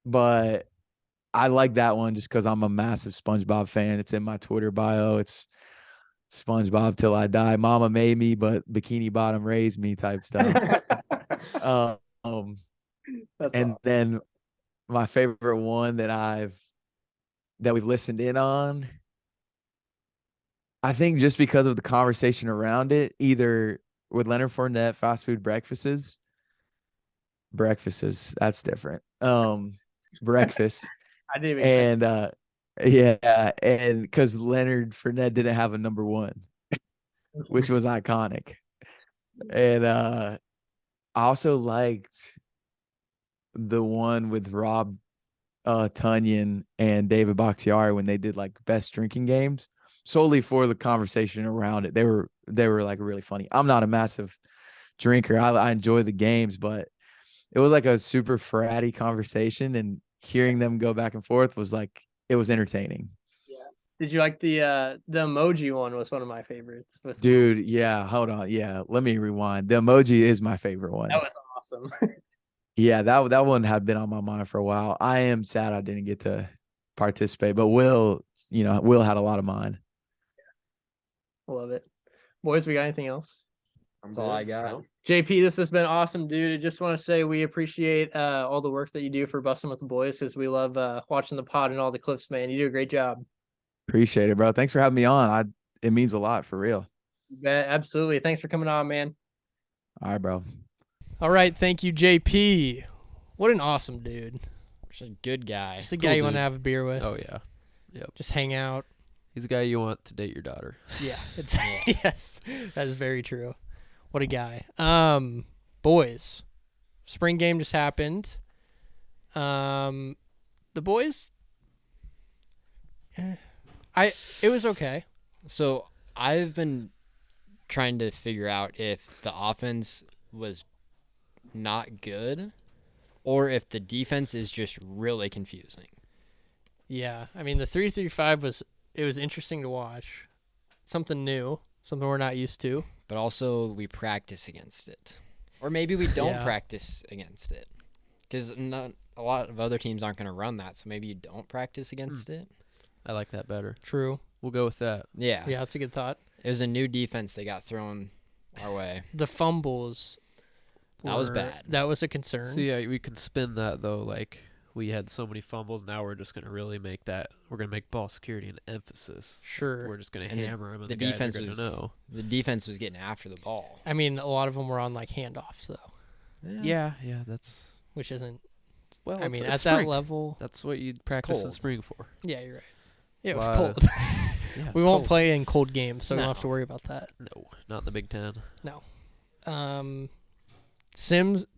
But I like that one just because I'm a massive SpongeBob fan. It's in my Twitter bio. It's SpongeBob till I die. Mama made me, but Bikini Bottom raised me type stuff. That's And awesome. then my favorite one that we've listened in on, I think just because of the conversation around it, either with Leonard Fournette, fast food breakfasts, that's different. Breakfast. I didn't even catch And yeah, and because Leonard Fournette didn't have a number one, which was iconic. And I also liked the one with Rob Tunyon and David Bakhtiari when they did like best drinking games, solely for the conversation around it. They were like really funny. I'm not a massive drinker. I enjoy the games, but it was like a super fratty conversation, and hearing them go back and forth was like, it was entertaining. Did you like the emoji one? Was one of my favorites. Dude, yeah, hold on. Yeah, let me rewind. The emoji is my favorite one. That was awesome. Yeah, that one had been on my mind for a while. I am sad I didn't get to participate, but Will had a lot of mine. Love it. Boys, we got anything else? That's all I got. No? JP, this has been awesome, dude. I just want to say we appreciate all the work that you do for Bussin' with the Boys, because we love watching the pod and all the clips, man. You do a great job. Appreciate it, bro. Thanks for having me on. It means a lot, for real. Yeah, absolutely. Thanks for coming on, man. All right, bro. All right. Thank you, JP. What an awesome dude. Just a good guy. Just a Cool guy you want dude. to have a beer with. Oh yeah, yep. Just hang out. He's the guy you want to date your daughter. Yeah. It's yes. That is very true. What a guy. Boys. Spring game just happened. The boys. It was okay. So I've been trying to figure out if the offense was not good or if the defense is just really confusing. Yeah, I mean the 3-3-5 was interesting to watch, something new, something we're not used to. But also we practice against it, or maybe we don't Yeah. practice against it, because a lot of other teams aren't going to run that. So maybe you don't practice against it. I like that better. True. We'll go with that. Yeah, Yeah, that's a good thought. It was a new defense they got thrown our way. The fumbles. That was were- bad. That was a concern. See, we can spin that though. Like we had so many fumbles. Now we're just gonna really make that. We're gonna make ball security an emphasis. Sure. We're just gonna And hammer them. And the the guys defense are gonna was- know. The defense was getting after the ball. I mean, a lot of them were on like handoffs though, Yeah, that's which isn't. well. I mean, it's at spring. that level. That's what you'd practice in cold. spring for. Yeah, you're right. It was Lot cold. of- Yeah, We it's won't cold. play in cold games, so we don't have to No. worry about that. No, not in the Big Ten.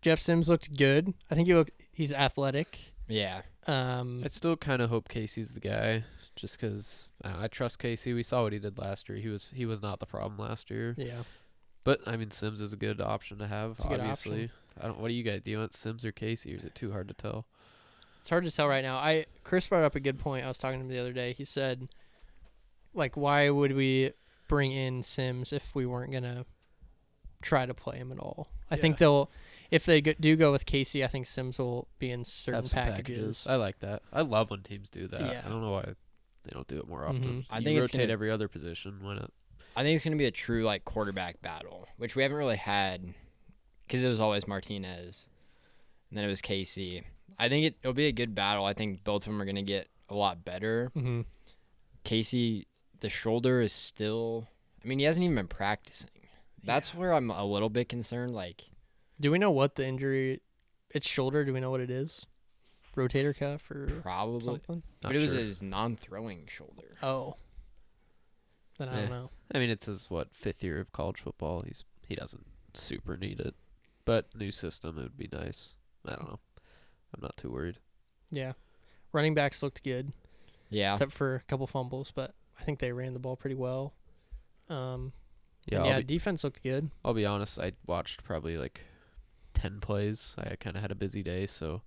Jeff Sims looked good. I think he's athletic. Yeah, I still kind of hope Casey's the guy, just because I trust Casey. We saw what he did last year. He was not the problem last year. Yeah. But I mean, Sims is a good option to have. It's a good Obviously, I don't. What do you guys? Do you want Sims or Casey, or is it too hard to tell? It's hard to tell right now. Chris brought up a good point. I was talking to him the other day. He said, like, why would we bring in Sims if we weren't gonna try to play him at all? I think if they do go with Casey, I think Sims will be in certain Have some packages. I like that. I love when teams do that. Yeah. I don't know why they don't do it more often. Mhm. I You think it's rotate gonna- every other position. Why not? I think it's going to be a true like quarterback battle, which we haven't really had because it was always Martinez, and then it was Casey. I think it'll be a good battle. I think both of them are going to get a lot better. Mm-hmm. Casey, the shoulder is still. I mean, he hasn't even been practicing. That's where I'm a little bit concerned. Like, Do we know what the injury? It's shoulder. Do we know what it is? Rotator cuff or probably, something? Not but it was sure. his non-throwing shoulder. Oh. Then I Eh. don't know. I mean, it's his fifth year of college football. He doesn't super need it, but new system, it would be nice. I don't know. I'm not too worried. Yeah. Running backs looked good, Yeah, except for a couple fumbles, but I think they ran the ball pretty well. Yeah, Yeah, defense looked good. I'll be honest. I watched probably like 10 plays. I kind of had a busy day, so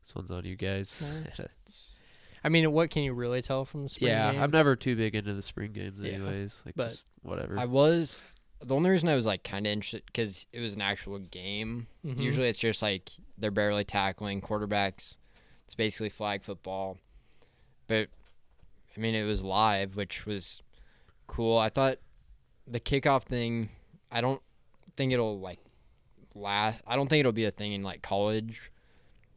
this one's on you guys. I mean, what can you really tell from the spring Yeah, game? I'm never too big into the spring games, Yeah, anyways. Like, but just whatever. the only reason I was like kind of interested because it was an actual game. Mhm. Usually it's just like they're barely tackling quarterbacks. It's basically flag football. But I mean, it was live, which was cool. I thought the kickoff thing, I don't think it'll like last. I don't think it'll be a thing in like college,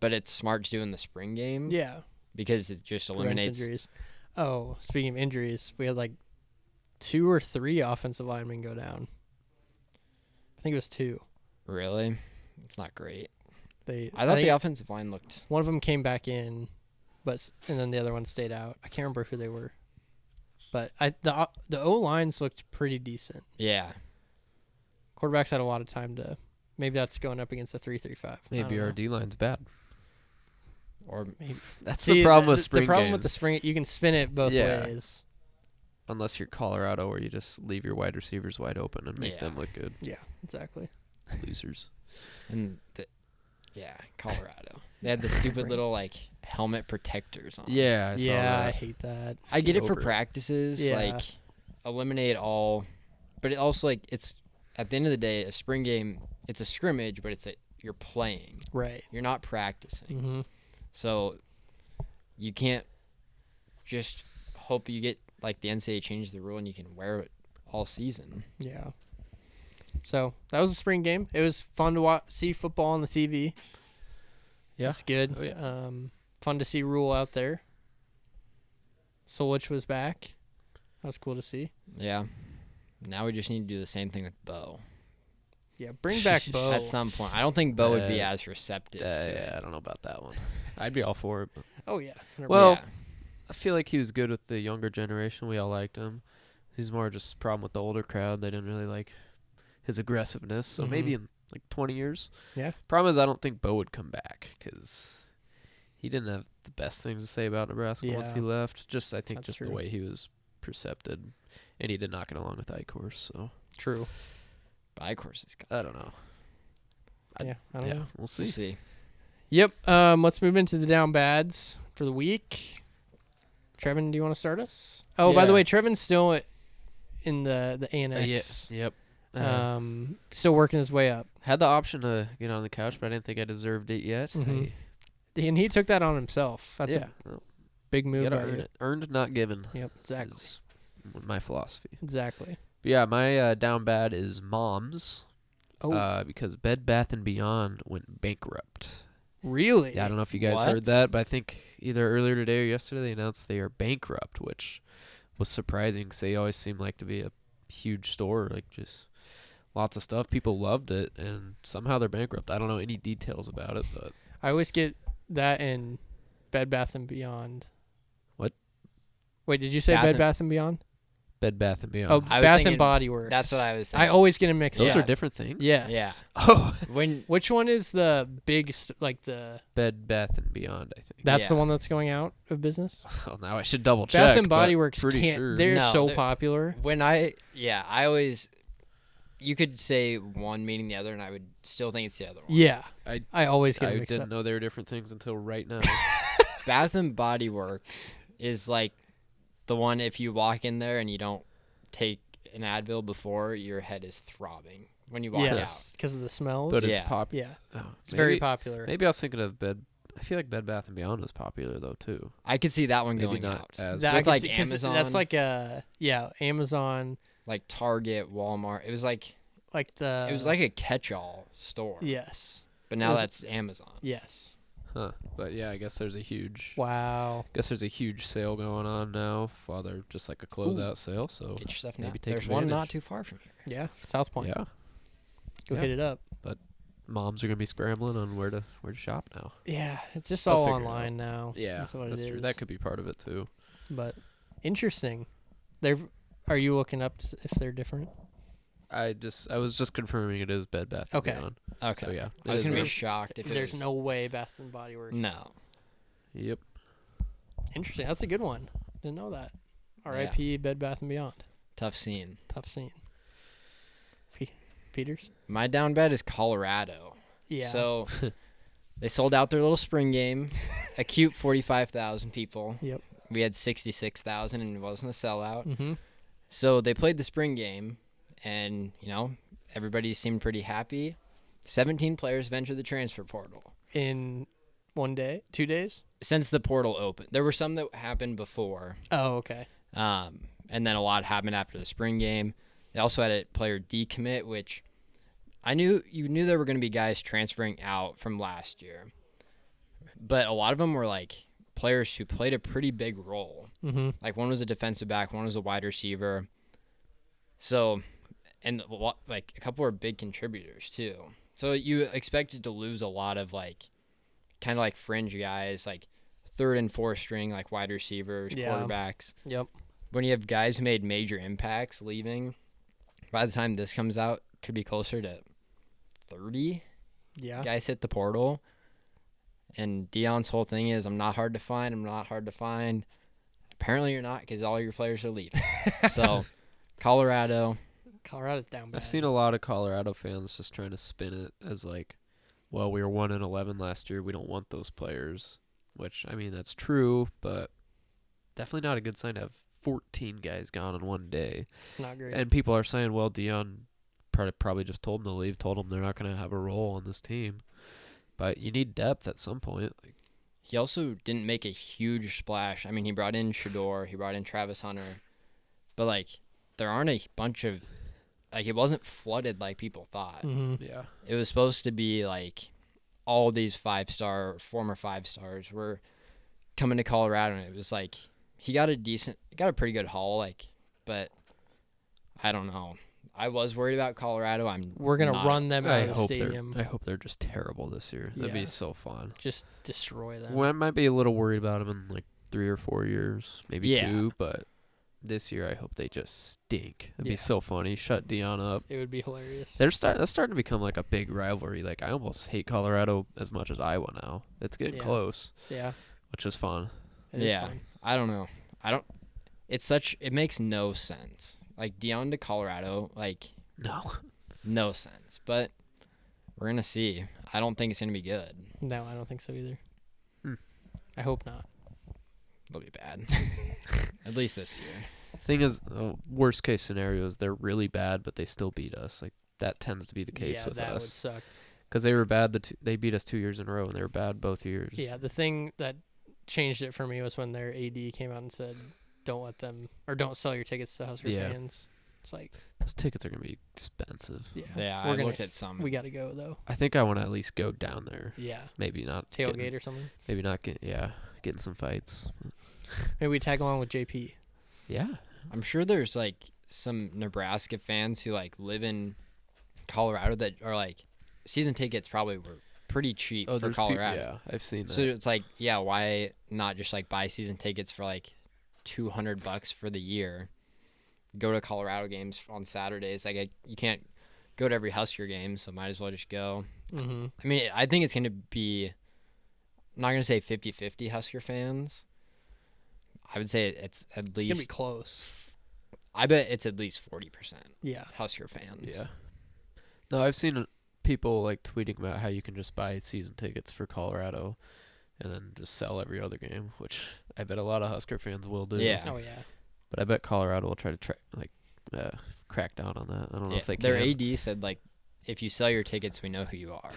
but it's smart to do in the spring game Yeah. because it just Prevents eliminates. injuries. Oh, speaking of injuries, we had like 2 or 3 offensive linemen go down. I think it was 2. Really? It's not great. I I thought think the offensive line looked. one of them came back in, and then the other one stayed out. I can't remember who they were, but the O lines looked pretty decent. Yeah. Quarterbacks had a lot of time to. Maybe that's going up against a 3-3-5. Maybe our D line's bad. Or That's See, the problem with spring The problem games. with the spring, you can spin it both Yeah. ways. Unless you're Colorado, where you just leave your wide receivers wide open and make Yeah. them look good. Yeah, exactly. Losers. and Colorado. They had the stupid little like helmet protectors on. Yeah, I saw Yeah, I that. hate that. I get it for over it. practices, Yeah. like eliminate all, but it also like it's at the end of the day a spring game. It's a scrimmage, but you're playing. Right. You're not practicing, Mm-hmm. so you can't just hope you get like the NCAA changed the rule and you can wear it all season. Yeah. So that was a spring game. It was fun to see football on the TV. Yeah. It's good. Oh, yeah. Fun to see Rule out there. Solich was back. That was cool to see. Yeah. Now we just need to do the same thing with Bo. Yeah, bring back Bo. At some point, I don't think Bo would be Uh, as receptive. to Yeah, I don't know about that one. I'd be all for it. But Oh yeah. Well, Yeah. I feel like he was good with the younger generation. We all liked him. He's more just a problem with the older crowd. They didn't really like his aggressiveness. So maybe in like 20 years. Yeah. Problem is, I don't think Bo would come back because he didn't have the best things to say about Nebraska once Yeah. he left. I think That's just true. the way he was percepted. And he did not get along with Eichhorst. So True. Bycourse is I don't know. Yeah, I don't know. We'll We'll see. see. Yep. Let's move into the down bads for the week. Trevin, do you want to start us? Oh, by the Yeah. way, Trevin's still in the annex. Yep. Still working his way up. Had the option to get on the couch, but I didn't think I deserved it yet. Mhm. And he took that on himself. That's a Well, big you move. gotta by earn you. it. Earned, not given. Yep, exactly. Is my philosophy. Exactly. But yeah, my down bad is Moms. Oh, Because Bed Bath & Beyond went bankrupt. really? Yeah, I don't know if you guys What? heard that, but I think either earlier today or yesterday they announced they are bankrupt, which was surprising because they always seem like to be a huge store, like just lots of stuff. People loved it, and somehow they're bankrupt. I don't know any details about it, but I always get that in Bed Bath and Beyond. What? Wait, did you say Bath Bed and- Bath and Beyond? Bed Bath & Beyond. Oh, I was Bath thinking- and Body Works. That's what I was I thinking. always get them mixed Those up. are different things. Yes. Yeah. Oh, When Which one is the big, like the? Bed Bath & Beyond, I think. That's the Yeah. one that's going out of business. Well, now I should double check. Bath and Body but Works pretty can't. sure. They're No, so they're- popular. I always, you could say one meaning the other, and I would still think it's the other one. Yeah, I- I always get I them mixed didn't up. know they were different things until right now. Bath and Body Works is like the one if you walk in there and you don't take an Advil before, your head is throbbing when you walk Yes, because of the smells. But it's Yeah. popular. yeah, Oh, it's very maybe- popular. Maybe I was thinking of Bed. I feel like Bed Bath & Beyond was popular though too. out. I could see that one Maybe going not out. as. That I with can like see- 'cause Amazon, That's like Amazon, like Target, Walmart. It was like a a catch-all store. yes, But now was- that's Amazon. yes. Huh. But yeah, I guess there's a huge. Wow. Guess there's a huge sale going on now. While they're just like a closeout sale. So Get your stuff now. maybe take There's one not advantage. too far from here. Yeah, South Point. yeah, Go yeah. hit it up. moms are gonna be scrambling on where to shop now. Yeah, it's just They'll all figure it online now. Yeah, that's what that's it true. is. That could be part of it too. But interesting. Are you looking up if they're different? I was just confirming it is Bed Bath & Okay. Beyond. Okay. So yeah, I was it gonna is be shocked if it There's was- no way Bath and Body Works. No. Yep. Interesting. That's a good one. Didn't know that. R.I.P. Bed Bath and Beyond. Tough scene. Tough scene. Peters. My down bed is Colorado. Yeah. So they sold out their little spring game. A cute 45,000 people. Yep. We had 66,000 and it wasn't a sellout. Mm-hmm. So they played the spring game and, everybody seemed pretty happy. 17 players ventured the transfer portal. In 1 day, 2 days. Since the portal opened. There were some that happened before. Oh, okay. And then a lot happened after the spring game. They also had a player decommit, which you knew there were going to be guys transferring out from last year. But a lot of them were like players who played a pretty big role. Mm-hmm. Like one was a defensive back, one was a wide receiver. So, and a couple were big contributors too. So you expected to lose a lot of kind of like fringe guys, like third and fourth string, like wide receivers, Yeah. quarterbacks. Yep. When you have guys who made major impacts leaving, by the time this comes out, could be closer to 30 Yeah. guys hit the portal. And Dion's whole thing is, I'm not hard to find. Apparently you're not, because all your players are leaving. So, Colorado. Colorado's down bad. I've seen a lot of Colorado fans just trying to spin it as like, well, we were 1-11 last year. We don't want those players. Which, I mean, that's true, but definitely not a good sign to have 14 guys gone in 1 day. It's not great. And people are saying, well, Dion probably just told them to leave, told them they're not going to have a role on this team. But you need depth at some point. He also didn't make a huge splash. I mean, he brought in Shador, he brought in Travis Hunter. But, there aren't a bunch of... it wasn't flooded like people thought. Mm-hmm. Yeah. It was supposed to be, all these former 5-stars were coming to Colorado, and it was he got a pretty good haul, but I don't know. I was worried about Colorado. We're gonna not. run them out I of the hope stadium. I hope they're just terrible this year. That'd Yeah. be so fun. Just destroy them. Well, I might be a little worried about them in 3 or 4 years, maybe Yeah. 2, but this year I hope they just stink. It'd Yeah. be so funny. Shut Dion up. It would be hilarious. That's starting to become a big rivalry. I almost hate Colorado as much as Iowa now. It's getting Yeah. close, Yeah. which is fun. It is Yeah. fun. I don't know. It makes no sense. Dion to Colorado, No. no sense. But we're going to see. I don't think it's going to be good. No, I don't think so either. Hmm. I hope not. They'll be bad. At least this year. Thing is, worst case scenario is they're really bad, but they still beat us. Like that tends to be the case with that would us. suck. Because they were bad. They beat us 2 years in a row, and they were bad both years. Yeah, the thing that changed it for me was when their AD came out and said, don't sell your tickets to Husker fans. It's like, those tickets are going to be expentive. Yeah, I looked at some. We got to go, though. I think I want to at least go down there. Yeah. Maybe not. Tailgate or something. Maybe not getting some fights. Maybe we tag along with JP. Yeah. I'm sure there's like some Nebraska fans who like live in Colorado that are like season tickets probably were pretty cheap for Colorado. Yeah, I've seen that. So it's like, yeah, why not just like buy season tickets for like $200 for the year? Go to Colorado games on Saturdays. Like you can't go to every Husker game, so might as well just go. Mm-hmm. I mean, I think it's going to be, I'm not going to say 50-50 Husker fans. I would say it's at least. It's going to be close. I bet it's at least 40% Yeah. Husker fans. Yeah. No, I've seen people like tweeting about how you can just buy season tickets for Colorado and then just sell every other game, which I bet a lot of Husker fans will do. Yeah. Oh, yeah. But I bet Colorado will try to crack down on that. I don't know if they can. Their AD said, like, if you sell your tickets, we know who you are.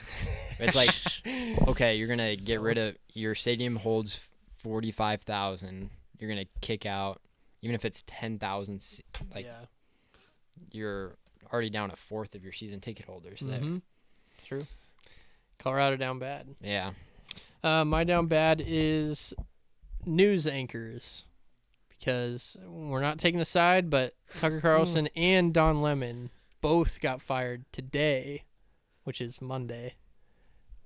It's like, okay, you're going to get rid of – your stadium holds 45,000. You're going to kick out, even if it's 10,000, like, you're already down a fourth of your season ticket holders there. True. Colorado down bad. Yeah. My down bad is news anchors. Because we're not taking a side, but Tucker Carlson and Don Lemon both got fired today, which is Monday,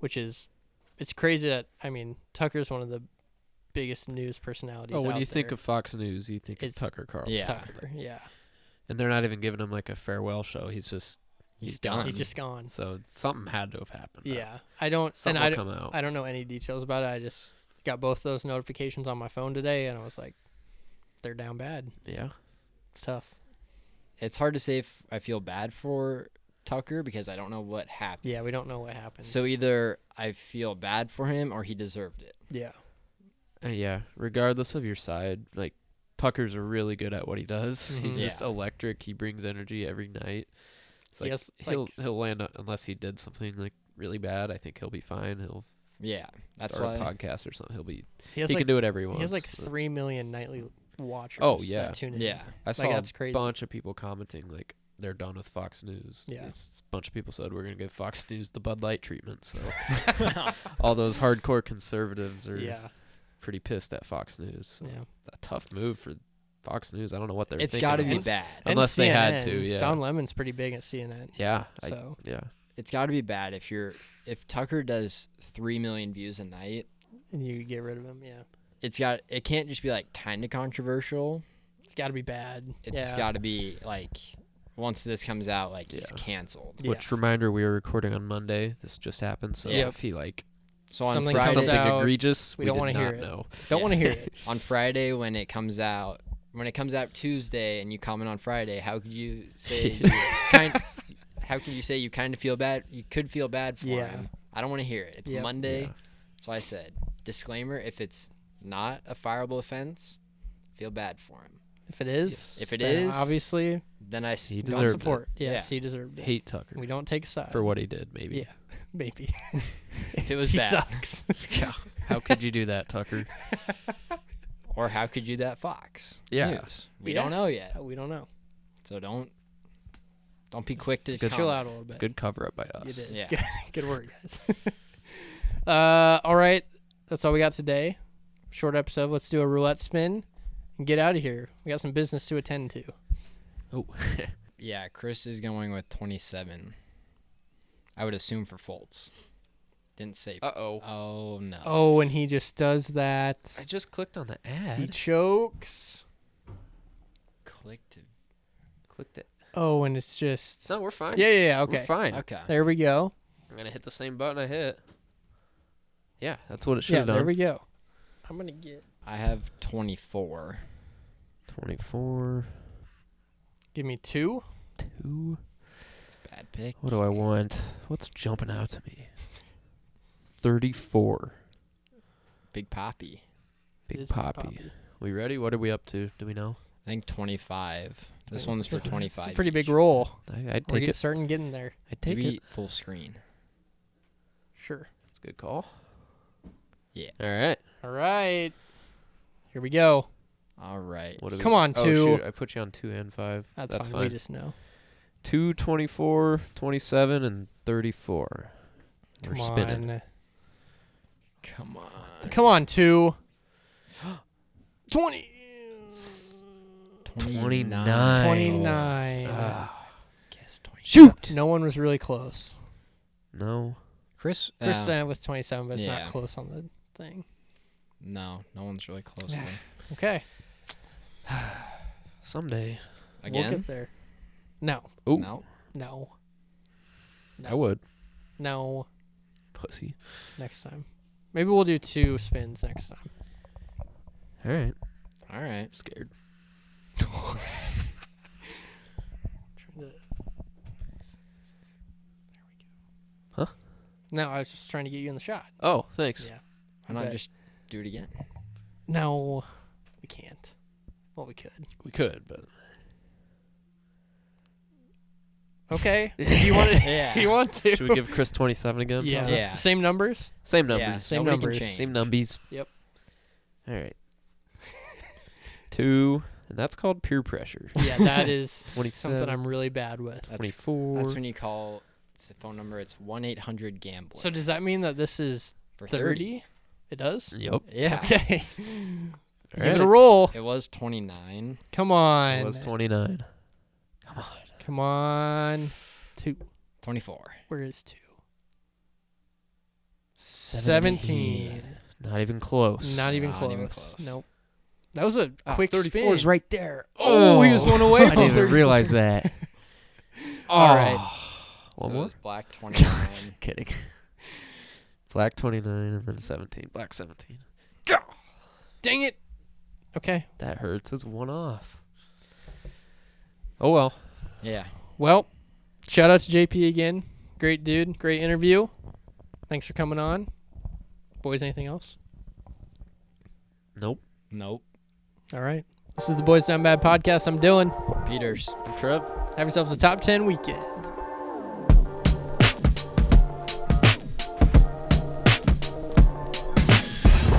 it's crazy that, I mean, Tucker's one of the biggest news personalities out when you there. think of Fox News, you think of Tucker Carlson. Yeah. Tucker, yeah. And they're not even giving him like a farewell show. He's done. He's just gone. So something had to have happened. Yeah. I don't know any details about it. I just got both those notifications on my phone today, and I was like, they're down bad. Yeah. It's tough. It's hard to say if I feel bad for Tucker because I don't know what happened. Yeah, we don't know what happened. So either I feel bad for him or he deserved it. Yeah. Yeah. Regardless of your side, like Tucker's really good at what he does. He's just electric. He brings energy every night. It's like he'll land unless he did something like really bad. I think he'll be fine. He'll that's start why a podcast or something. He can do whatever he wants. He has like 3 million nightly watchers. Oh yeah, that tune in. Yeah. I saw that's crazy. a bunch of people commenting like they're done with Fox News. Yeah. A bunch of people said we're gonna give Fox News the Bud Light treatment. So all those hardcore conservatives are pretty pissed at Fox News. So a tough move for Fox News. I don't know what they're thinking. It's got to be bad. Unless they had CNN. to, yeah. Don Lemon's pretty big at CNN. Yeah. So it's got to be bad if Tucker does 3 million views a night and you get rid of him. Yeah. It can't just be like kind of controversial. It's got to be bad. It's got to be like once this comes out, like he's canceled. Which reminder, we are recording on Monday. This just happened, so if he like so on something Friday, something out, egregious, we don't want to hear it. Know. Don't want to hear it. On Friday when it comes out Tuesday and you comment on Friday, how could you say how can you say you kind of feel bad? You could feel bad for him. I don't want to hear it. It's Monday. So I said, disclaimer, if it's not a fireable offense, feel bad for him. If it is, obviously, then he don't deserved support. it. Yes, he deserved it. Hate Tucker. We don't take a side for what he did. Maybe. Yeah, maybe. If it was he bad, sucks. How could you do that, Tucker? Or how could you that Fox? Yeah. News? We don't know yet. We don't know. So don't be quick to chill out a little bit. It's a good cover up by us. It is. Yeah. Good work, guys. All right. That's all we got today. Short episode. Let's do a roulette spin and get out of here. We got some business to attend to. Oh. Yeah, Chris is going with 27. I would assume for Fultz. Didn't say. Uh-oh. Oh, no. Oh, and he just does that. I just clicked on the He ad. chokes. Clicked Clicked it. Oh, and it's just. No, we're fine. Yeah. Okay. We're fine. Okay. There we go. I'm going to hit the same button I hit. Yeah, that's what it should have done. There we go. I'm going to get. I have 24. 24. Give me 2. 2. It's a bad pick. What do I want? What's jumping out to me? 34. Big Poppy. Big It is Poppy. We ready? What are we up to? Do we know? I think 25. This one's for 25. It's a pretty big each. roll. I'd We're take it. starting getting there. I'd take Maybe it. full screen. Sure. That's a good call. Yeah. All right. All right. Here we go. All right. What do we Come on, oh, 2. Shoot, I put you on 2 and 5. That's fine. fine. We just know. 2, 24, 27, and 34. Come We're spinning. on. Come on. Come on, 2. 20. 29. 29. Guess 20. Shoot! No one was really close. No. Chris. Chris with 27, but it's Yeah. not close on the thing. No one's really close Yeah. there. Okay. Someday. We'll Again? get there. No. Ooh. No. No. I would. No. Pussy. Next time. Maybe we'll do 2 spins next time. All right. All right. I'm scared. Huh? No, I was just trying to get you in the shot. Oh, thanks. Yeah. Why not bet. just do it again? No, we can't. Well, we could. We could, but Okay. If you want to, Yeah. you want to. should we give Chris 27 again? Yeah. probably? Yeah. Same numbers. Same Yeah. numbers. Same Nobody can numbers. change. Same numbies. Yep. All right. 2, and that's called peer pressure. Yeah, that is 27. something I'm really bad with. That's- 24. That's when you call. It's the phone number. It's 1-800-GAMBLER. So does that mean that this is for 30? It does? Yep. Yeah. Okay. All Give it a right. roll. It was 29. Come on. It was 29. Come on. 2. 24. Where is 2? 17. Not even close. Not even Not close. even close. Nope. That was a quick 34 spin. is right there. Oh, he was one away I from didn't even 30. realize that. All right. One So it more? was black 29. Kidding. Black 29 and then 17. Black 17. Dang it. Okay. That hurts. It's one off. Oh, well. Yeah. Well, shout out to JP again. Great dude. Great interview. Thanks for coming on. Boys, anything else? Nope. Nope. All right. This is the Boys Down Bad podcast. I'm Dylan. Peters. I'm Trev. Have yourselves a top 10 weekend.